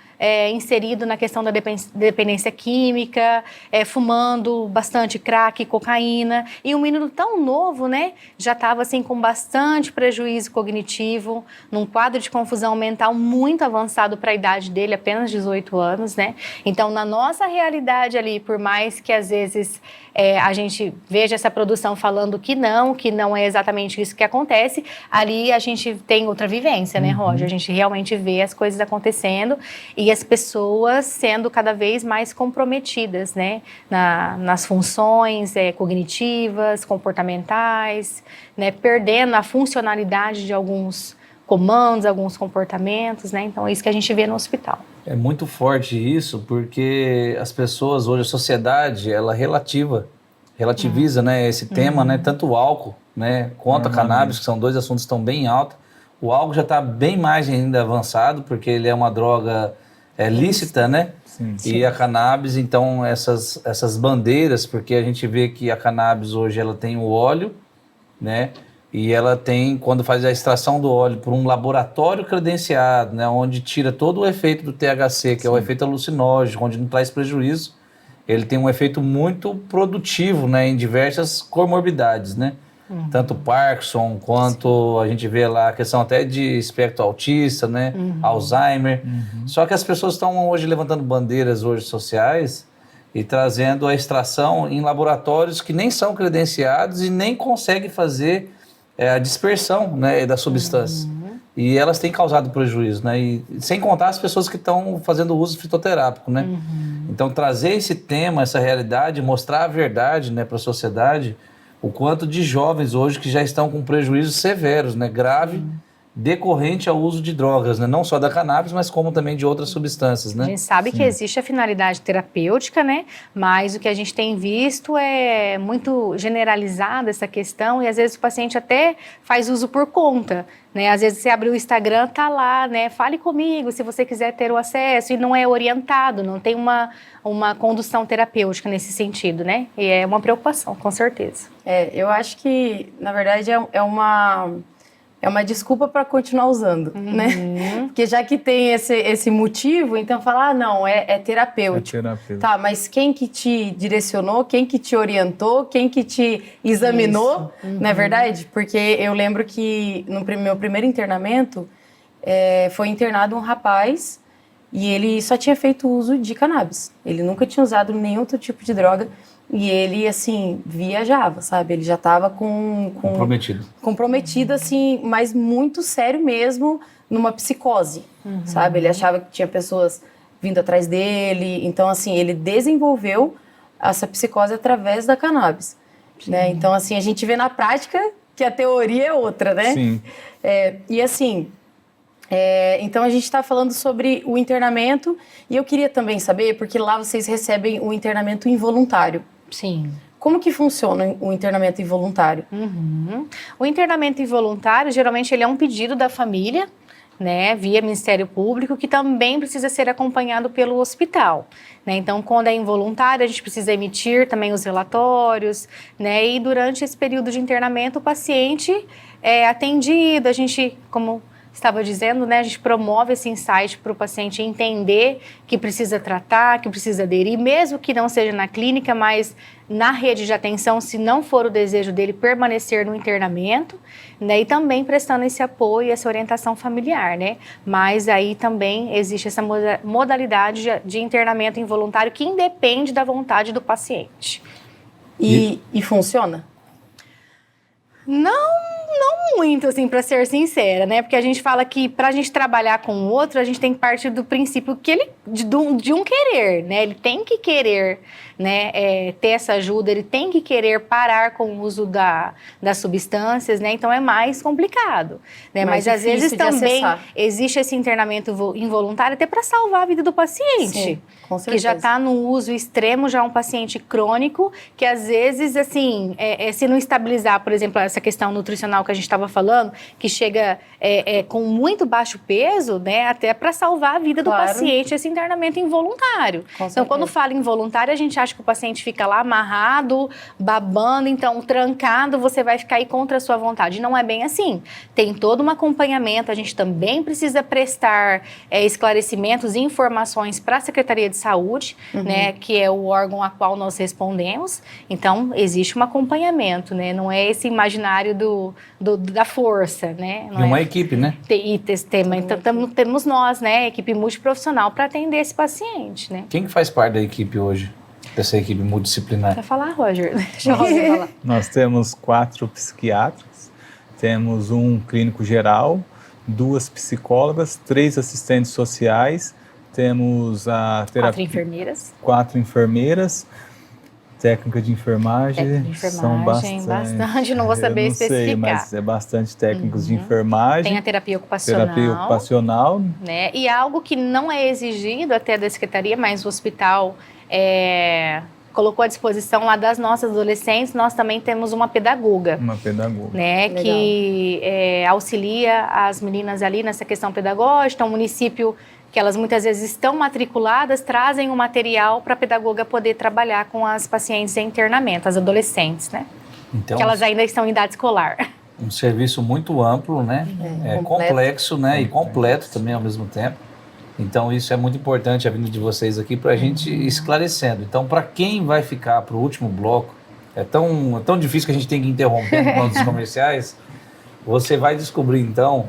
inserido na questão da dependência química, fumando bastante crack, cocaína, e um menino tão novo, né, já estava assim com bastante prejuízo cognitivo, num quadro de confusão mental muito avançado para a idade dele, apenas 18 anos, né? Então, na nossa realidade ali, por mais que às vezes a gente veja essa produção falando que não é exatamente isso que acontece, ali a gente tem outra vivência, né, Roger? A gente realmente vê as coisas acontecendo e as pessoas sendo cada vez mais comprometidas, né, nas funções cognitivas, comportamentais, né, perdendo a funcionalidade de alguns comandos, alguns comportamentos, né? Então é isso que a gente vê no hospital. É muito forte isso, porque as pessoas hoje, a sociedade, ela relativiza, né, esse tema, né, tanto o álcool, né, quanto a cannabis, que são dois assuntos que estão bem altos. O álcool já está bem mais ainda avançado, porque ele é uma droga lícita, né? Sim. E a cannabis, então, essas bandeiras, porque a gente vê que a cannabis hoje ela tem o óleo, né? E ela tem, quando faz a extração do óleo por um laboratório credenciado, né, onde tira todo o efeito do THC, que é o efeito alucinógeno, onde não traz prejuízo, ele tem um efeito muito produtivo, né, em diversas comorbidades, né? Tanto Parkinson, quanto a gente vê lá a questão até de espectro autista, né, Alzheimer. Só que as pessoas estão hoje levantando bandeiras hoje sociais e trazendo a extração em laboratórios que nem são credenciados e nem conseguem fazer a dispersão, né, da substância. E elas têm causado prejuízo, né? E sem contar as pessoas que estão fazendo uso fitoterápico, né? Então, trazer esse tema, essa realidade, mostrar a verdade, né, para a sociedade, o quanto de jovens hoje que já estão com prejuízos severos, né, grave, decorrente ao uso de drogas, né? Não só da cannabis, mas como também de outras substâncias, né? A gente sabe que existe a finalidade terapêutica, né? Mas o que a gente tem visto é muito generalizada essa questão e às vezes o paciente até faz uso por conta, né? Às vezes você abre o Instagram, tá lá, né? Fale comigo se você quiser ter o acesso e não é orientado, não tem uma condução terapêutica nesse sentido, né? E é uma preocupação, com certeza. Eu acho que, na verdade, é uma desculpa para continuar usando, né? Porque já que tem esse motivo, então falar, não, é terapêutico. É terapêutico. Tá, mas quem que te direcionou, quem que te orientou, quem que te examinou, não é verdade? Porque eu lembro que no meu primeiro internamento, foi internado um rapaz e ele só tinha feito uso de cannabis. Ele nunca tinha usado nenhum outro tipo de droga. E ele, assim, viajava, sabe? Ele já estava comprometido, assim, mas muito sério mesmo, numa psicose, sabe? Ele achava que tinha pessoas vindo atrás dele. Então, assim, ele desenvolveu essa psicose através da cannabis, né? Então, assim, a gente vê na prática que a teoria é outra, né? Sim. E, assim... então a gente está falando sobre o internamento e eu queria também saber, porque lá vocês recebem o internamento involuntário. Sim. Como que funciona o internamento involuntário? O internamento involuntário, geralmente, ele é um pedido da família, né, via Ministério Público, que também precisa ser acompanhado pelo hospital, né? Então, quando é involuntário, a gente precisa emitir também os relatórios, né? E durante esse período de internamento, o paciente é atendido, a gente, como estava dizendo, né, a gente promove esse insight para o paciente entender que precisa tratar, que precisa aderir, mesmo que não seja na clínica, mas na rede de atenção, se não for o desejo dele permanecer no internamento, né, e também prestando esse apoio, essa orientação familiar, né, mas aí também existe essa modalidade de internamento involuntário que independe da vontade do paciente. E funciona? Não muito, assim, para ser sincera, né? Porque a gente fala que para a gente trabalhar com o outro, a gente tem que partir do princípio que ele de um querer, né? Ele tem que querer, né, ter essa ajuda, ele tem que querer parar com o uso das substâncias, né? Então é mais complicado, né? Mas às vezes também existe esse internamento involuntário até para salvar a vida do paciente. Sim, com certeza. Que já está no uso extremo, já é um paciente crônico, que às vezes, assim, se não estabilizar, por exemplo, essa questão nutricional que a gente estava falando, que chega com muito baixo peso, né, até para salvar a vida do paciente, esse internamento involuntário. Então, quando fala involuntário, a gente acha que o paciente fica lá amarrado, babando, então, trancado, você vai ficar aí contra a sua vontade. Não é bem assim. Tem todo um acompanhamento, a gente também precisa prestar esclarecimentos e informações para a Secretaria de Saúde, né, que é o órgão a qual nós respondemos. Então, existe um acompanhamento, né, não é esse imaginário da força, né. E uma equipe, né? Então, temos nós, né, equipe multiprofissional para atender esse paciente, né. Quem que faz parte da equipe hoje? Dessa equipe multidisciplinar? Vai falar, Roger. Deixa o Roger falar. Nós temos 4 psiquiatras, temos um clínico geral, 2 psicólogas, 3 assistentes sociais, temos a terapia... 4 enfermeiras, técnica de enfermagem, são bastante, não vou saber especificar. Sei, mas é bastante técnicos de enfermagem. Tem a terapia ocupacional. Né? E algo que não é exigido até da Secretaria, mas o hospital colocou à disposição lá das nossas adolescentes, nós também temos uma pedagoga. Né, que auxilia as meninas ali nessa questão pedagógica. Então, o município, que elas muitas vezes estão matriculadas, trazem um material para a pedagoga poder trabalhar com as pacientes em internamento, as adolescentes, né? Então, que elas ainda estão em idade escolar. Um serviço muito amplo, né? Complexo, né? E completo também ao mesmo tempo. Então, isso é muito importante, a vinda de vocês aqui, para a gente ir esclarecendo. Então, para quem vai ficar para o último bloco, é tão difícil que a gente tem que interromper nos comerciais, você vai descobrir, então,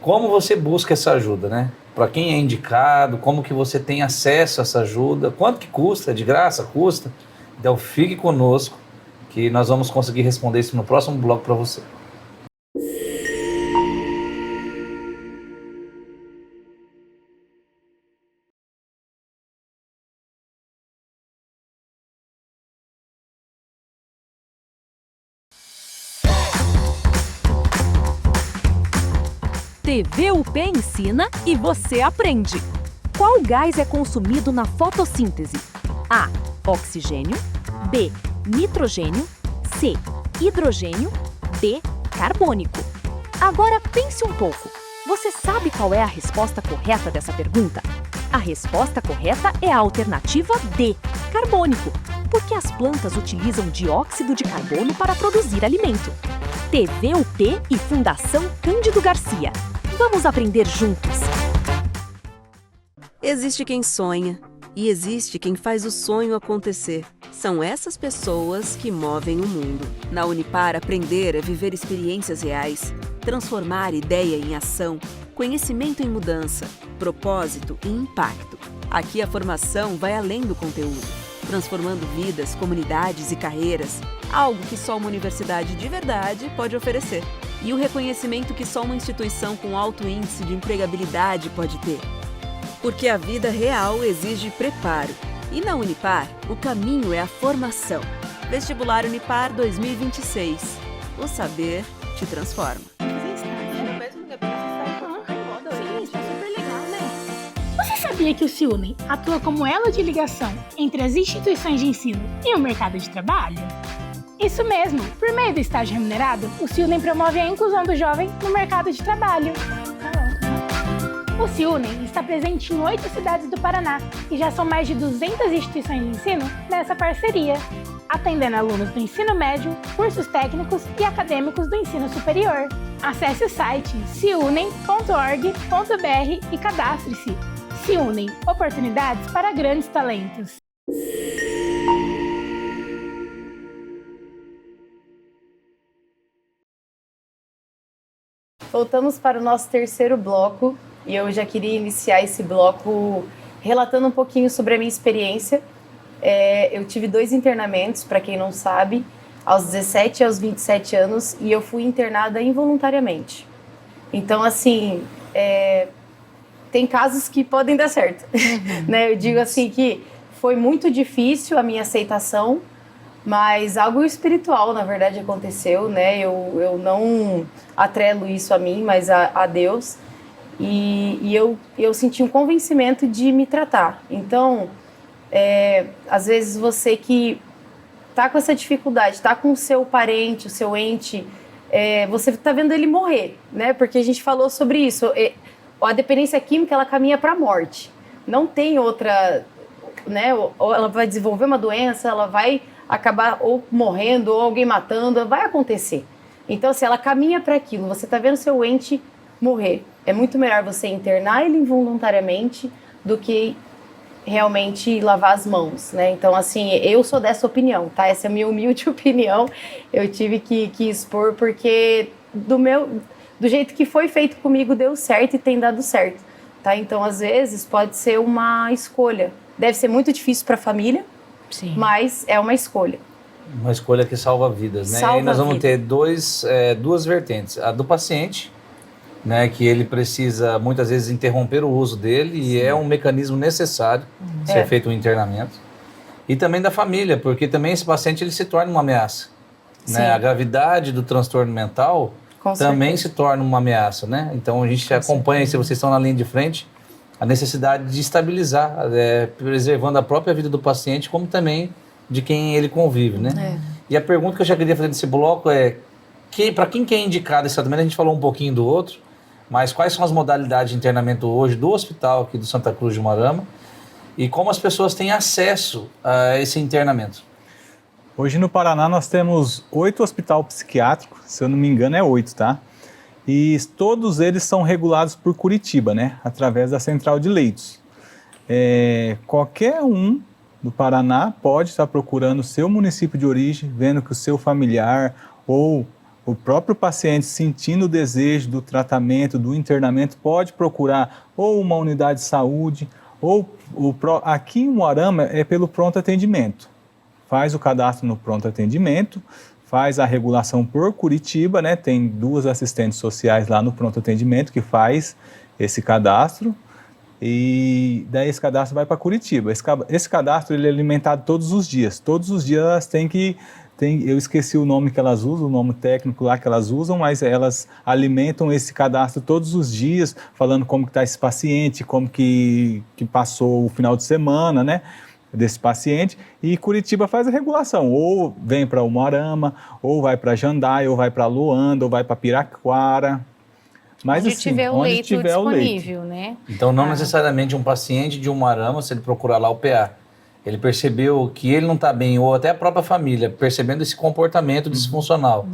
como você busca essa ajuda, né? Para quem é indicado, como que você tem acesso a essa ajuda, quanto que custa, de graça, custa. Então, fique conosco, que nós vamos conseguir responder isso no próximo bloco para você. TV UP ensina e você aprende. Qual gás é consumido na fotossíntese? A. Oxigênio. B. Nitrogênio. C. Hidrogênio. D. Carbônico. Agora pense um pouco. Você sabe qual é a resposta correta dessa pergunta? A resposta correta é a alternativa D. Carbônico. Porque as plantas utilizam dióxido de carbono para produzir alimento. TV UP e Fundação Cândido Garcia. Vamos aprender juntos! Existe quem sonha e existe quem faz o sonho acontecer. São essas pessoas que movem o mundo. Na Unipar, aprender é viver experiências reais, transformar ideia em ação, conhecimento em mudança, propósito e impacto. Aqui a formação vai além do conteúdo, transformando vidas, comunidades e carreiras, algo que só uma universidade de verdade pode oferecer. E o reconhecimento que só uma instituição com alto índice de empregabilidade pode ter. Porque a vida real exige preparo. E na Unipar, o caminho é a formação. Vestibular Unipar 2026. O saber te transforma. Você sabia que o CIUNEM atua como elo de ligação entre as instituições de ensino e o mercado de trabalho? Isso mesmo! Por meio do estágio remunerado, o CIUNEM promove a inclusão do jovem no mercado de trabalho. O CIUNEM está presente em 8 cidades do Paraná e já são mais de 200 instituições de ensino nessa parceria, atendendo alunos do ensino médio, cursos técnicos e acadêmicos do ensino superior. Acesse o site ciunem.org.br e cadastre-se. CIUNEM, oportunidades para grandes talentos. Voltamos para o nosso terceiro bloco e eu já queria iniciar esse bloco relatando um pouquinho sobre a minha experiência. Eu tive 2 internamentos, para quem não sabe, aos 17 e aos 27 anos, e eu fui internada involuntariamente. Então, assim, tem casos que podem dar certo. Né? Eu digo assim que foi muito difícil a minha aceitação, mas algo espiritual, na verdade, aconteceu, né? Eu não atrelo isso a mim, mas a Deus. E eu senti um convencimento de me tratar. Então, às vezes você que tá com essa dificuldade, tá com o seu parente, o seu ente, você tá vendo ele morrer, né? Porque a gente falou sobre isso. A dependência química, ela caminha para a morte. Não tem outra, né? Ou ela vai desenvolver uma doença, ela vai acabar ou morrendo, ou alguém matando, vai acontecer. Então, se ela caminha para aquilo, você está vendo seu ente morrer, é muito melhor você internar ele involuntariamente do que realmente lavar as mãos, né? Então, assim, eu sou dessa opinião, tá? Essa é a minha humilde opinião, eu tive que expor porque do jeito que foi feito comigo deu certo e tem dado certo, tá? Então, às vezes, pode ser uma escolha. Deve ser muito difícil para a família, sim, mas é uma escolha. Uma escolha que salva vidas, né? Salva e nós vamos vida. ter duas vertentes. A do paciente, né, que ele precisa muitas vezes interromper o uso dele, sim, e é um mecanismo necessário ser feito um internamento. E também da família, porque também esse paciente ele se torna uma ameaça. Né? A gravidade do transtorno mental também se torna uma ameaça, né? Então a gente acompanha, se vocês estão na linha de frente, a necessidade de estabilizar, preservando a própria vida do paciente, como também de quem ele convive, né? E a pergunta que eu já queria fazer nesse bloco é, para quem que é indicado esse tratamento? A gente falou um pouquinho do outro, mas quais são as modalidades de internamento hoje do hospital aqui do Santa Cruz de Moarama e como as pessoas têm acesso a esse internamento? Hoje no Paraná nós temos 8 hospitais psiquiátricos, se eu não me engano é 8, tá? E todos eles são regulados por Curitiba, né? Através da central de leitos. Qualquer um do Paraná pode estar procurando o seu município de origem, vendo que o seu familiar ou o próprio paciente sentindo o desejo do tratamento, do internamento, pode procurar ou uma unidade de saúde, ou aqui em Moarama é pelo pronto atendimento. Faz o cadastro no pronto atendimento, faz a regulação por Curitiba, né? Tem 2 assistentes sociais lá no pronto atendimento que faz esse cadastro e daí esse cadastro vai para Curitiba. Esse cadastro ele é alimentado todos os dias. Todos os dias elas têm que... eu esqueci o nome que elas usam, o nome técnico lá que elas usam, mas elas alimentam esse cadastro todos os dias, falando como que está esse paciente, como que passou o final de semana, né? Desse paciente, e Curitiba faz a regulação, ou vem para Umuarama, ou vai para Jandai, ou vai para Luanda, ou vai para Piraquara. Mas onde assim, tiver o onde leito tiver disponível, o leito. né? Então não necessariamente um paciente de Umuarama, se ele procurar lá o PA, ele percebeu que ele não está bem, ou até a própria família, percebendo esse comportamento disfuncional.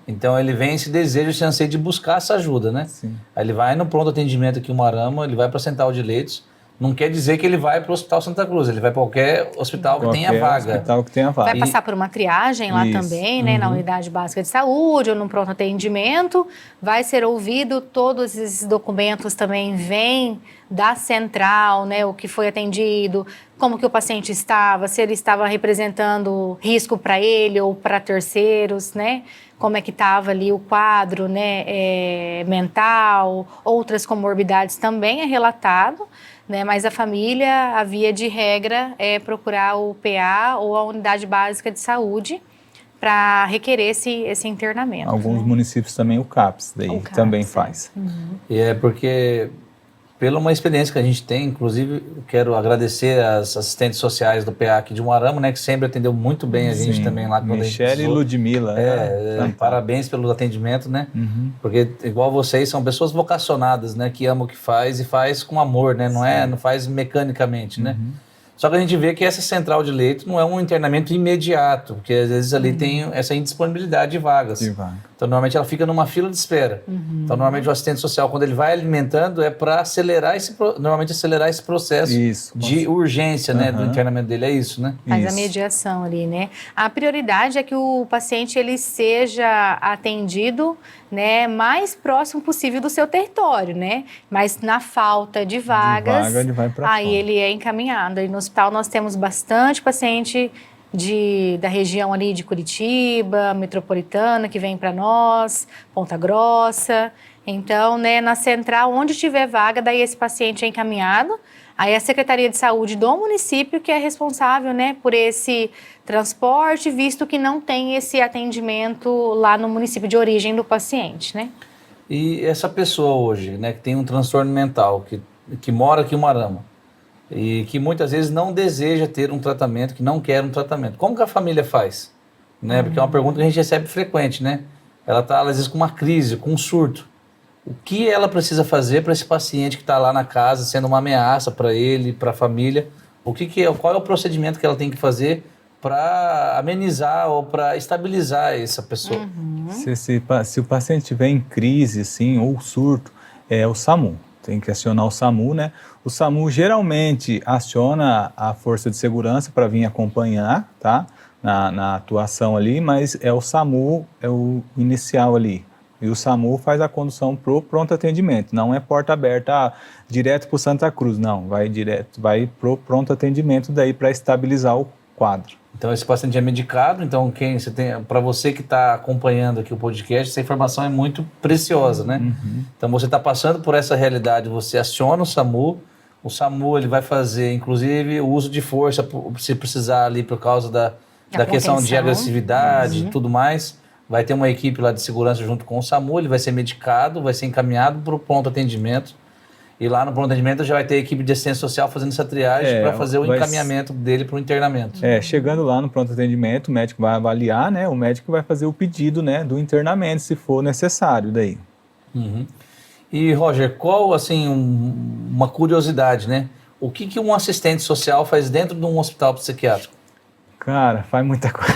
Então ele vem esse desejo, esse anseio de buscar essa ajuda, né? Sim. Aí ele vai no pronto atendimento aqui em Umuarama, ele vai para a central de leitos. Não quer dizer que ele vai para o Hospital Santa Cruz, ele vai para qualquer hospital que tenha vaga. Hospital que tenha vaga. Vai passar por uma triagem lá também, né, na unidade básica de saúde ou no pronto atendimento, vai ser ouvido, todos esses documentos também vêm da central, né, o que foi atendido, como que o paciente estava, se ele estava representando risco para ele ou para terceiros, né, como é que estava ali o quadro, né, mental, outras comorbidades também é relatado, né, mas a família, a via de regra é procurar o PA ou a unidade básica de saúde para requerer esse internamento. Alguns municípios também o CAPS, daí o CAPS, também faz. E é porque pela uma experiência que a gente tem, inclusive quero agradecer as assistentes sociais do PA aqui de Umuarama, né, que sempre atendeu muito bem a gente também lá. Michele e Ludmila. Parabéns pelo atendimento, né? Porque igual vocês são pessoas vocacionadas, né, que amam o que faz e faz com amor, né? Não faz mecanicamente, né? Só que a gente vê que essa central de leito não é um internamento imediato, porque às vezes ali tem essa indisponibilidade de vagas. Então, normalmente ela fica numa fila de espera. Então, normalmente o assistente social, quando ele vai alimentando, é para acelerar esse processo de urgência, né, do internamento dele. É isso, né? Faz a mediação ali, né? A prioridade é que o paciente ele seja atendido, né, mais próximo possível do seu território, né? Mas na falta de vagas, ele vai pra aí fora. ele é encaminhado. E no hospital nós temos bastante paciente da região ali de Curitiba, metropolitana, que vem para nós, Ponta Grossa. Então, né, na central, onde tiver vaga, daí esse paciente é encaminhado. Aí a Secretaria de Saúde do município que é responsável, né, por esse transporte, visto que não tem esse atendimento lá no município de origem do paciente, né? E essa pessoa hoje, né, que tem um transtorno mental, que mora aqui em Umuarama, e que muitas vezes não deseja ter um tratamento, que não quer um tratamento. Como que a família faz? Né? Porque é uma pergunta que a gente recebe frequente, né? Ela está, às vezes, com uma crise, com um surto. O que ela precisa fazer para esse paciente que está lá na casa, sendo uma ameaça para ele, para a família? Qual é o procedimento que ela tem que fazer para amenizar ou para estabilizar essa pessoa? Se o paciente estiver em crise, assim, ou surto, é o SAMU. Tem que acionar o SAMU, né? O SAMU geralmente aciona a força de segurança para vir acompanhar, tá? Na atuação ali, mas é o SAMU, é o inicial ali. E o SAMU faz a condução pro pronto atendimento. Não é porta aberta direto para o Santa Cruz, não. Vai pro pronto atendimento daí para estabilizar o quadro. Então esse paciente é medicado, então para você que está acompanhando aqui o podcast, essa informação é muito preciosa, né? Então você está passando por essa realidade, você aciona o SAMU ele vai fazer inclusive o uso de força, se precisar ali por causa da questão de agressividade e tudo mais, vai ter uma equipe lá de segurança junto com o SAMU, ele vai ser medicado, vai ser encaminhado para o pronto atendimento. E lá no pronto atendimento já vai ter a equipe de assistência social fazendo essa triagem para fazer o encaminhamento dele para o internamento. Chegando lá no pronto atendimento, o médico vai avaliar, né? O médico vai fazer o pedido, né, do internamento, se for necessário daí. E, Roger, qual, assim, uma curiosidade, né? O que um assistente social faz dentro de um hospital psiquiátrico? Cara, faz muita coisa.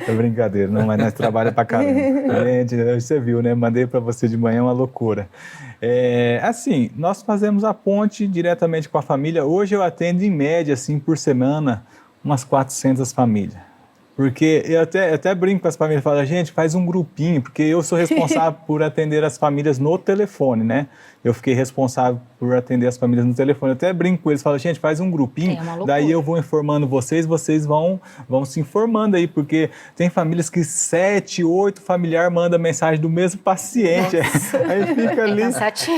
É brincadeira, não, mas nós trabalhamos pra caramba. Gente, você viu, né? Mandei para você de manhã, uma loucura. Assim, nós fazemos a ponte diretamente com a família. Hoje eu atendo em média, assim, por semana, umas 400 famílias. Porque eu até brinco com as famílias, falo, gente, faz um grupinho, porque eu sou responsável por atender as famílias no telefone, né? Eu fiquei responsável por atender as famílias no telefone. Eu até brinco com eles, falo, gente, faz um grupinho, daí eu vou informando vocês vão se informando aí, porque tem famílias que 7, 8 familiares mandam mensagem do mesmo paciente. Aí fica ali,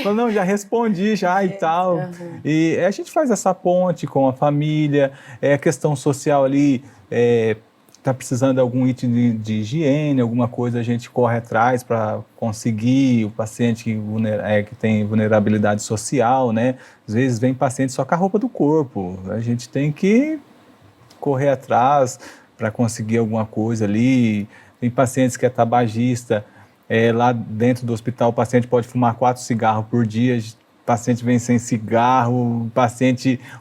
fala, não, já respondi, já e tal. E a gente faz essa ponte com a família, a questão social ali, está precisando de algum item de higiene, alguma coisa, a gente corre atrás para conseguir. O paciente que tem vulnerabilidade social, né? Às vezes vem paciente só com a roupa do corpo. A gente tem que correr atrás para conseguir alguma coisa ali. Tem pacientes que é tabagista. Lá dentro do hospital, o paciente pode fumar 4 cigarros por dia. O paciente vem sem cigarro,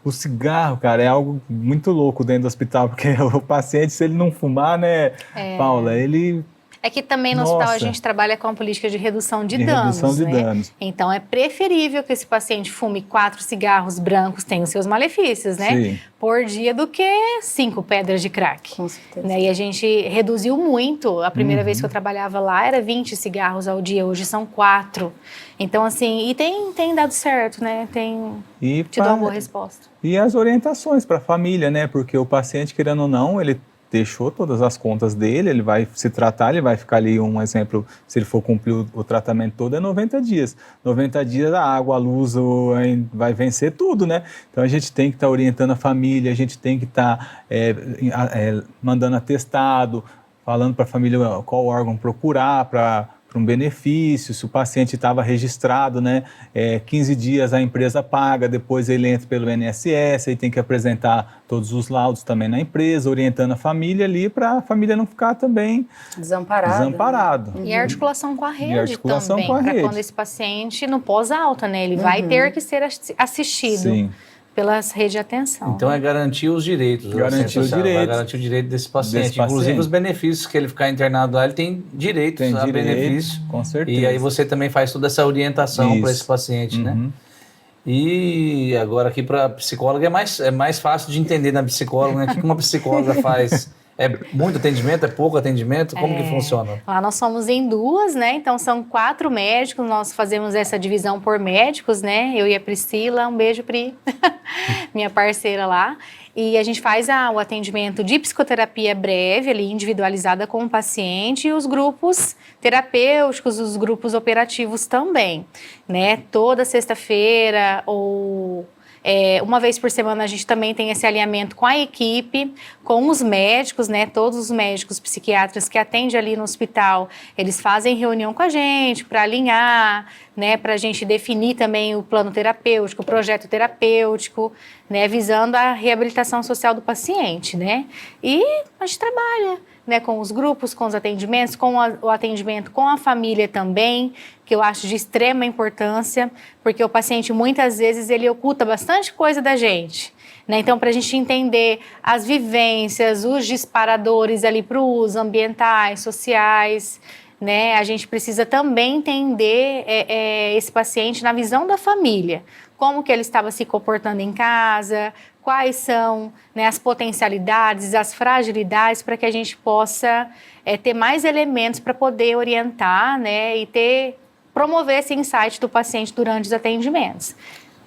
o cigarro, cara, é algo muito louco dentro do hospital, porque o paciente, se ele não fumar, né, Paula, ele... É que também no hospital a gente trabalha com a política de redução de danos, né? Então é preferível que esse paciente fume 4 cigarros brancos, tem os seus malefícios, né? Sim. Por dia, do que 5 pedras de crack. Com certeza. Né? E a gente reduziu muito. A primeira vez que eu trabalhava lá era 20 cigarros ao dia, hoje são 4. Então, assim, e tem dado certo, né? Tem tido uma boa resposta. E as orientações para a família, né? Porque o paciente, querendo ou não, ele deixou todas as contas dele, ele vai se tratar, ele vai ficar ali, um exemplo, se ele for cumprir o tratamento todo, é 90 dias. 90 dias a água, a luz, vai vencer tudo, né? Então a gente tem que estar orientando a família, a gente tem que estar mandando atestado, falando para a família qual órgão procurar para para um benefício, se o paciente estava registrado, né, 15 dias a empresa paga, depois ele entra pelo INSS, aí tem que apresentar todos os laudos também na empresa, orientando a família ali para a família não ficar também desamparado. E a articulação com a rede articulação também, para quando esse paciente no pós-alta, né, ele vai ter que ser assistido. Sim. Pelas redes de atenção. Então é garantir os direitos. Garantir os direitos. Vai garantir o direito desse paciente. Inclusive os benefícios que ele ficar internado lá, ele tem direito a benefício. Com certeza. E aí você também faz toda essa orientação para esse paciente, né? E agora aqui para psicóloga é mais fácil de entender na psicóloga, né? O que uma psicóloga faz? É muito atendimento? É pouco atendimento? Como que funciona? Lá nós somos em 2, né? Então são 4 médicos, nós fazemos essa divisão por médicos, né? Eu e a Priscila, um beijo, Pri, minha parceira lá. E a gente faz o atendimento de psicoterapia breve, ali, individualizada com o paciente, e os grupos terapêuticos, os grupos operativos também, né? Toda sexta-feira ou... uma vez por semana a gente também tem esse alinhamento com a equipe, com os médicos, né? Todos os médicos psiquiatras que atendem ali no hospital, eles fazem reunião com a gente para alinhar, né? Para a gente definir também o plano terapêutico, o projeto terapêutico, né? Visando a reabilitação social do paciente, né? E a gente trabalha, né, com os grupos, com os atendimentos, com o atendimento com a família também, que eu acho de extrema importância, porque o paciente muitas vezes ele oculta bastante coisa da gente, né? Então, para a gente entender as vivências, os disparadores ali para o uso, ambientais, sociais, né, a gente precisa também entender esse paciente na visão da família, como que ele estava se comportando em casa, quais são, né, as potencialidades, as fragilidades, para que a gente possa ter mais elementos para poder orientar, né, e promover esse insight do paciente durante os atendimentos.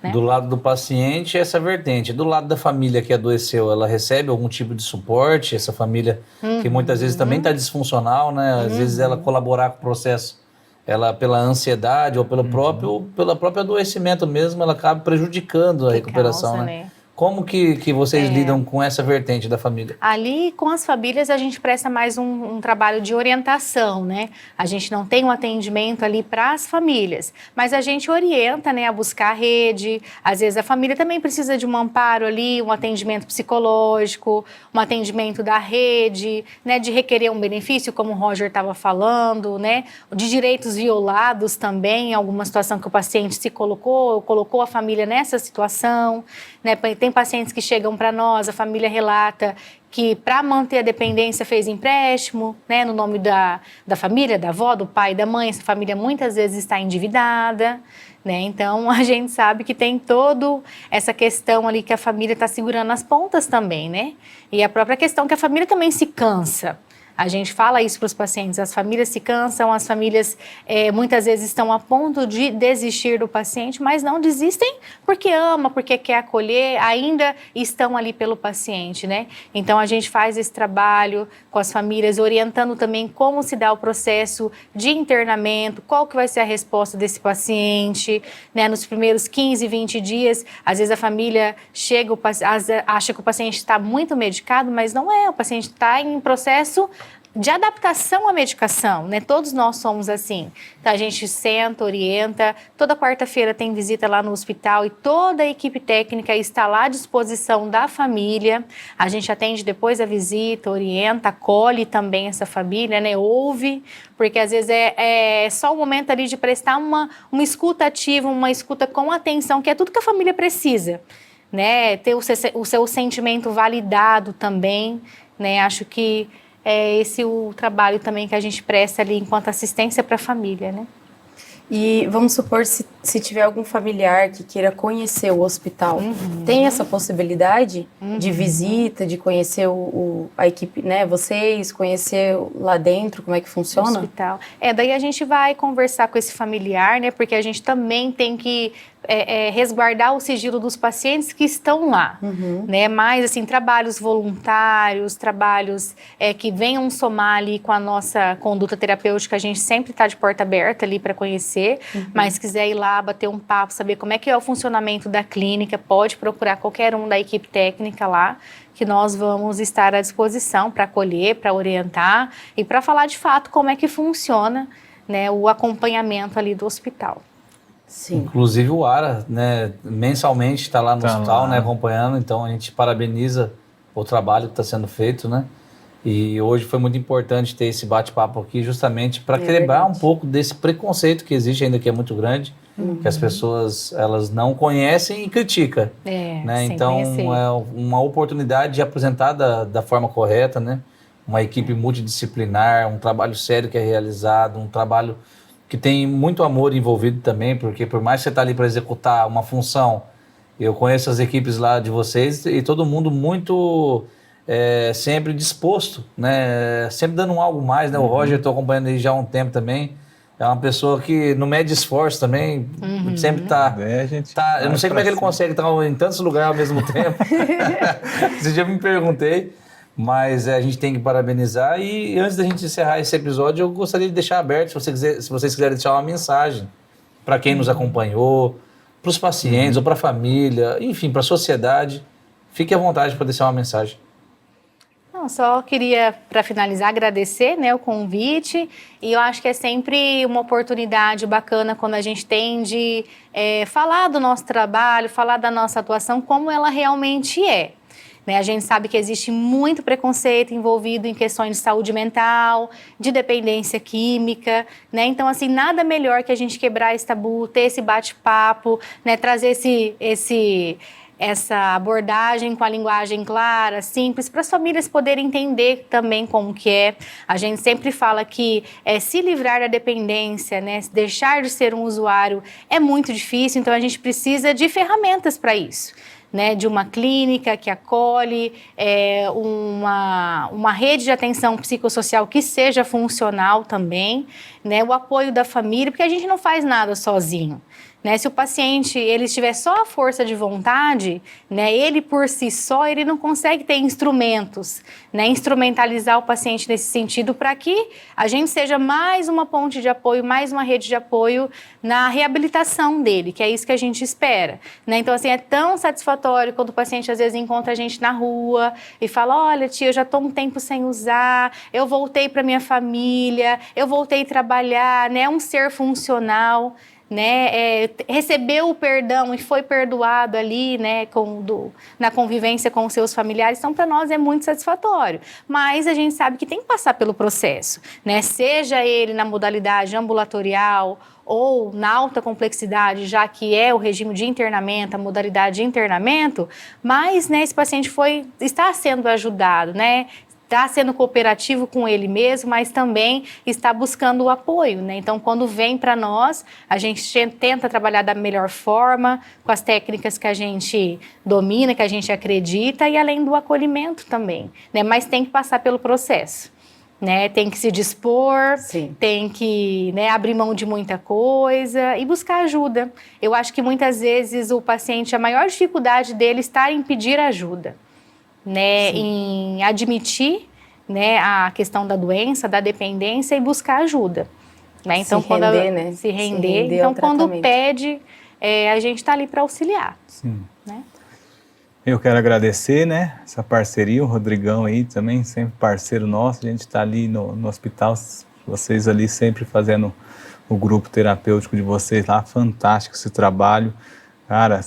Né? Do lado do paciente, essa vertente. Do lado da família que adoeceu, ela recebe algum tipo de suporte? Essa família que muitas vezes também está disfuncional, né? Às vezes ela colaborar com o processo, ela pela ansiedade ou pelo próprio adoecimento mesmo, ela acaba prejudicando a recuperação, causa, né? Como que vocês lidam com essa vertente da família? Ali, com as famílias, a gente presta mais um trabalho de orientação, né? A gente não tem um atendimento ali para as famílias, mas a gente orienta, né, a buscar a rede. Às vezes a família também precisa de um amparo ali, um atendimento psicológico, um atendimento da rede, né, de requerer um benefício, como o Roger estava falando, né? De direitos violados também, alguma situação que o paciente se colocou a família nessa situação, né? Tem pacientes que chegam para nós, a família relata que para manter a dependência fez empréstimo, né, no nome da família, da avó, do pai, da mãe. Essa família muitas vezes está endividada, né? Então a gente sabe que tem toda essa questão ali que a família está segurando as pontas também, né? E a própria questão que a família também se cansa. A gente fala isso para os pacientes, as famílias se cansam, as famílias muitas vezes estão a ponto de desistir do paciente, mas não desistem porque ama, porque quer acolher, ainda estão ali pelo paciente, né? Então a gente faz esse trabalho com as famílias, orientando também como se dá o processo de internamento, qual que vai ser a resposta desse paciente, né? Nos primeiros 15, 20 dias, às vezes a família acha que o paciente está muito medicado, mas não é, o paciente está em processo de adaptação à medicação, né? Todos nós somos assim. Então, a gente senta, orienta. Toda quarta-feira tem visita lá no hospital e toda a equipe técnica está lá à disposição da família. A gente atende depois da visita, orienta, acolhe também essa família, né? Ouve, porque às vezes é só o momento ali de prestar uma escuta ativa, uma escuta com atenção, que é tudo que a família precisa, né? Ter o seu sentimento validado também, né? Acho que é esse o trabalho também que a gente presta ali enquanto assistência para a família, né? E vamos supor, se tiver algum familiar que queira conhecer o hospital, tem essa possibilidade de visita, de conhecer a equipe, né? Vocês, conhecer lá dentro, como é que funciona? No hospital. Daí a gente vai conversar com esse familiar, né? Porque a gente também tem que resguardar o sigilo dos pacientes que estão lá, né? Mas, assim, trabalhos voluntários, trabalhos que venham somar ali com a nossa conduta terapêutica, a gente sempre está de porta aberta ali para conhecer, mas se quiser ir lá, bater um papo, saber como é que é o funcionamento da clínica, pode procurar qualquer um da equipe técnica lá, que nós vamos estar à disposição para acolher, para orientar e para falar de fato como é que funciona, né, o acompanhamento ali do hospital. Sim. Inclusive o ARA, né, mensalmente está lá no hospital, né, acompanhando, então a gente parabeniza o trabalho que está sendo feito, né? E hoje foi muito importante ter esse bate-papo aqui justamente para quebrar um pouco desse preconceito que existe ainda, que é muito grande, que as pessoas elas não conhecem e criticam. Né? Então conhecer. é uma oportunidade de apresentar da forma correta, né? Uma equipe multidisciplinar, um trabalho sério que é realizado, um trabalho que tem muito amor envolvido também, porque por mais que você está ali para executar uma função, eu conheço as equipes lá de vocês e todo mundo muito sempre disposto, né? Sempre dando algo mais, né? O Roger, estou acompanhando ele já há um tempo também, é uma pessoa que não mede esforço também, sempre está... eu não sei como é que ele consegue estar em tantos lugares ao mesmo tempo. Esse dia eu me perguntei, mas a gente tem que parabenizar. E antes da gente encerrar esse episódio, eu gostaria de deixar aberto, se vocês quiserem deixar uma mensagem para quem nos acompanhou, para os pacientes ou para a família, enfim, para a sociedade. Fique à vontade para deixar uma mensagem. Não, só queria, para finalizar, agradecer, né, o convite, e eu acho que é sempre uma oportunidade bacana quando a gente tem de falar do nosso trabalho, falar da nossa atuação, como ela realmente é. Né, a gente sabe que existe muito preconceito envolvido em questões de saúde mental, de dependência química, né? Então, assim, nada melhor que a gente quebrar esse tabu, ter esse bate-papo, né, trazer essa abordagem com a linguagem clara, simples, para as famílias poderem entender também como que é. A gente sempre fala que se livrar da dependência, né, deixar de ser um usuário é muito difícil, então a gente precisa de ferramentas para isso. Né, de uma clínica que acolhe, uma rede de atenção psicossocial que seja funcional também, né, o apoio da família, porque a gente não faz nada sozinho. Né, se o paciente ele tiver só a força de vontade, né, ele por si só ele não consegue ter instrumentos, né, instrumentalizar o paciente nesse sentido para que a gente seja mais uma ponte de apoio, mais uma rede de apoio na reabilitação dele, que é isso que a gente espera. Né? Então, assim, é tão satisfatório quando o paciente às vezes encontra a gente na rua e fala, olha tia, eu já estou um tempo sem usar, eu voltei para minha família, eu voltei a trabalhar, né, um ser funcional. Né, recebeu o perdão e foi perdoado ali, né, na convivência com os seus familiares, então para nós é muito satisfatório, mas a gente sabe que tem que passar pelo processo, né, seja ele na modalidade ambulatorial ou na alta complexidade, já que é o regime de internamento, a modalidade de internamento, mas, né, esse paciente está sendo ajudado, né, está sendo cooperativo com ele mesmo, mas também está buscando o apoio, né? Então, quando vem para nós, a gente tenta trabalhar da melhor forma, com as técnicas que a gente domina, que a gente acredita, e além do acolhimento também, né? Mas tem que passar pelo processo, né? Tem que se dispor, Sim. Tem que, né, abrir mão de muita coisa e buscar ajuda. Eu acho que muitas vezes o paciente, a maior dificuldade dele está em pedir ajuda. Né, em admitir, né, a questão da doença, da dependência e buscar ajuda. Né? Então, se render. Então, quando pede, a gente está ali para auxiliar. Sim. Né? Eu quero agradecer, né, essa parceria, o Rodrigão aí também, sempre parceiro nosso, a gente está ali no hospital, vocês ali sempre fazendo o grupo terapêutico de vocês lá, fantástico esse trabalho. Cara,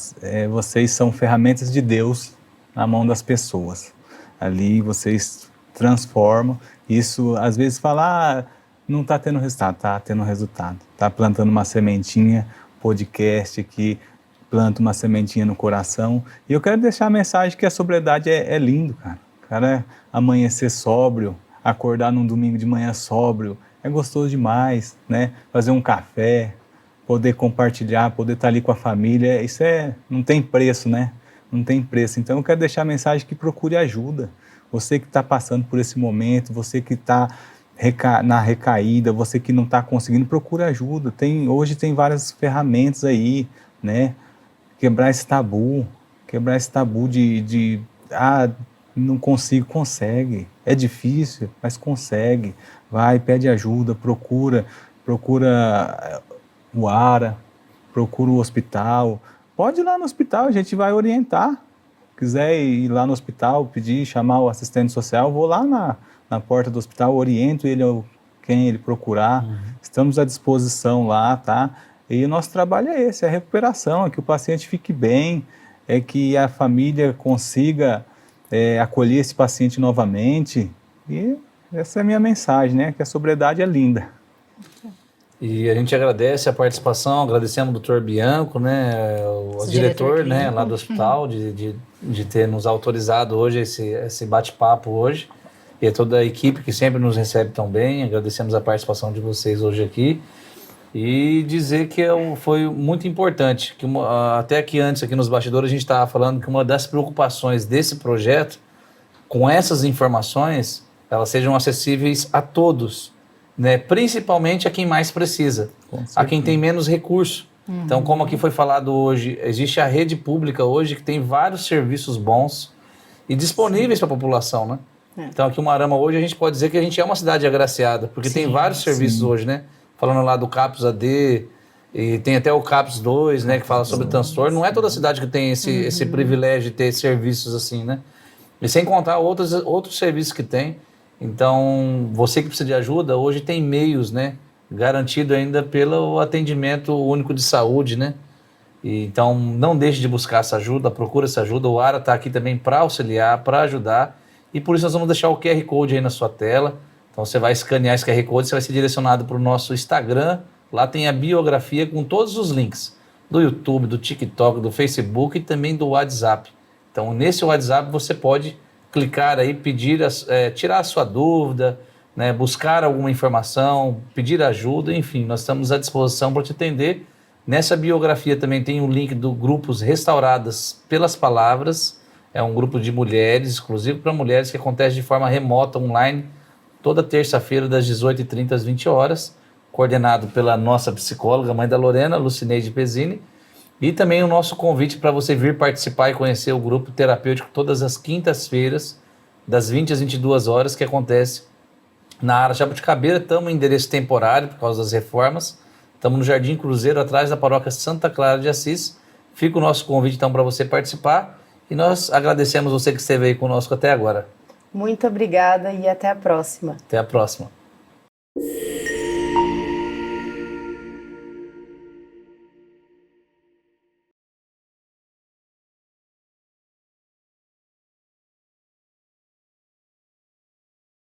vocês são ferramentas de Deus na mão das pessoas. Ali vocês transformam. Isso, às vezes, fala, não está tendo resultado. Está tendo resultado. Está plantando uma sementinha, podcast aqui, planta uma sementinha no coração. E eu quero deixar a mensagem que a sobriedade é lindo, cara. Cara, amanhecer sóbrio, acordar num domingo de manhã sóbrio, é gostoso demais, né? Fazer um café, poder compartilhar, poder estar ali com a família, isso não tem preço, né? Não tem preço. Então eu quero deixar a mensagem que procure ajuda. Você que está passando por esse momento, você que está na recaída, você que não está conseguindo, procure ajuda. Hoje tem várias ferramentas aí, né? Quebrar esse tabu de não consigo, consegue. É difícil, mas consegue. Vai, pede ajuda, procura o ARA, procura o hospital. Pode ir lá no hospital, a gente vai orientar. Quiser ir lá no hospital, chamar o assistente social, vou lá na porta do hospital, oriento ele quem ele procurar, estamos à disposição lá, tá? E o nosso trabalho é esse, é a recuperação, é que o paciente fique bem, é que a família consiga acolher esse paciente novamente. E essa é a minha mensagem, né? Que a sobriedade é linda. E a gente agradece a participação, agradecemos ao Dr. Bianco, né, o diretor, né, lá do hospital, de ter nos autorizado hoje esse bate-papo hoje, e a toda a equipe que sempre nos recebe tão bem. Agradecemos a participação de vocês hoje aqui, e dizer que foi muito importante, que até aqui antes, aqui nos bastidores, a gente estava falando que uma das preocupações desse projeto, com essas informações, elas sejam acessíveis a todos, né? Principalmente a quem mais precisa, a quem tem menos recurso. Então, como aqui foi falado hoje, existe a rede pública hoje que tem vários serviços bons e disponíveis para a população, né? Então, aqui em Umuarama hoje a gente pode dizer que a gente é uma cidade agraciada, porque tem vários serviços hoje, né? Falando lá do CAPS AD, e tem até o CAPS 2, né, que fala sobre transtorno. Não é toda cidade que tem esse privilégio de ter serviços assim, né? E sem contar outros serviços que tem. Então, você que precisa de ajuda, hoje tem meios, né, garantido ainda pelo atendimento único de saúde, né? E, então, não deixe de buscar essa ajuda, procura essa ajuda. O ARA está aqui também para auxiliar, para ajudar. E por isso nós vamos deixar o QR Code aí na sua tela. Então, você vai escanear esse QR Code, você vai ser direcionado para o nosso Instagram. Lá tem a biografia com todos os links do YouTube, do TikTok, do Facebook e também do WhatsApp. Então, nesse WhatsApp você pode clicar aí, pedir, tirar a sua dúvida, né, buscar alguma informação, pedir ajuda, enfim, nós estamos à disposição para te atender. Nessa biografia também tem um link do Grupos Restauradas pelas Palavras, é um grupo de mulheres, exclusivo para mulheres, que acontece de forma remota, online, toda terça-feira das 18h30 às 20 horas, coordenado pela nossa psicóloga, mãe da Lorena, Lucineide Pezzini. E também o nosso convite para você vir participar e conhecer o grupo terapêutico todas as quintas-feiras, das 20 às 22 horas, que acontece na área Jabuticabeira. Estamos em endereço temporário por causa das reformas. Estamos no Jardim Cruzeiro, atrás da paróquia Santa Clara de Assis. Fica o nosso convite, então, para você participar. E nós agradecemos você que esteve aí conosco até agora. Muito obrigada e até a próxima. Até a próxima.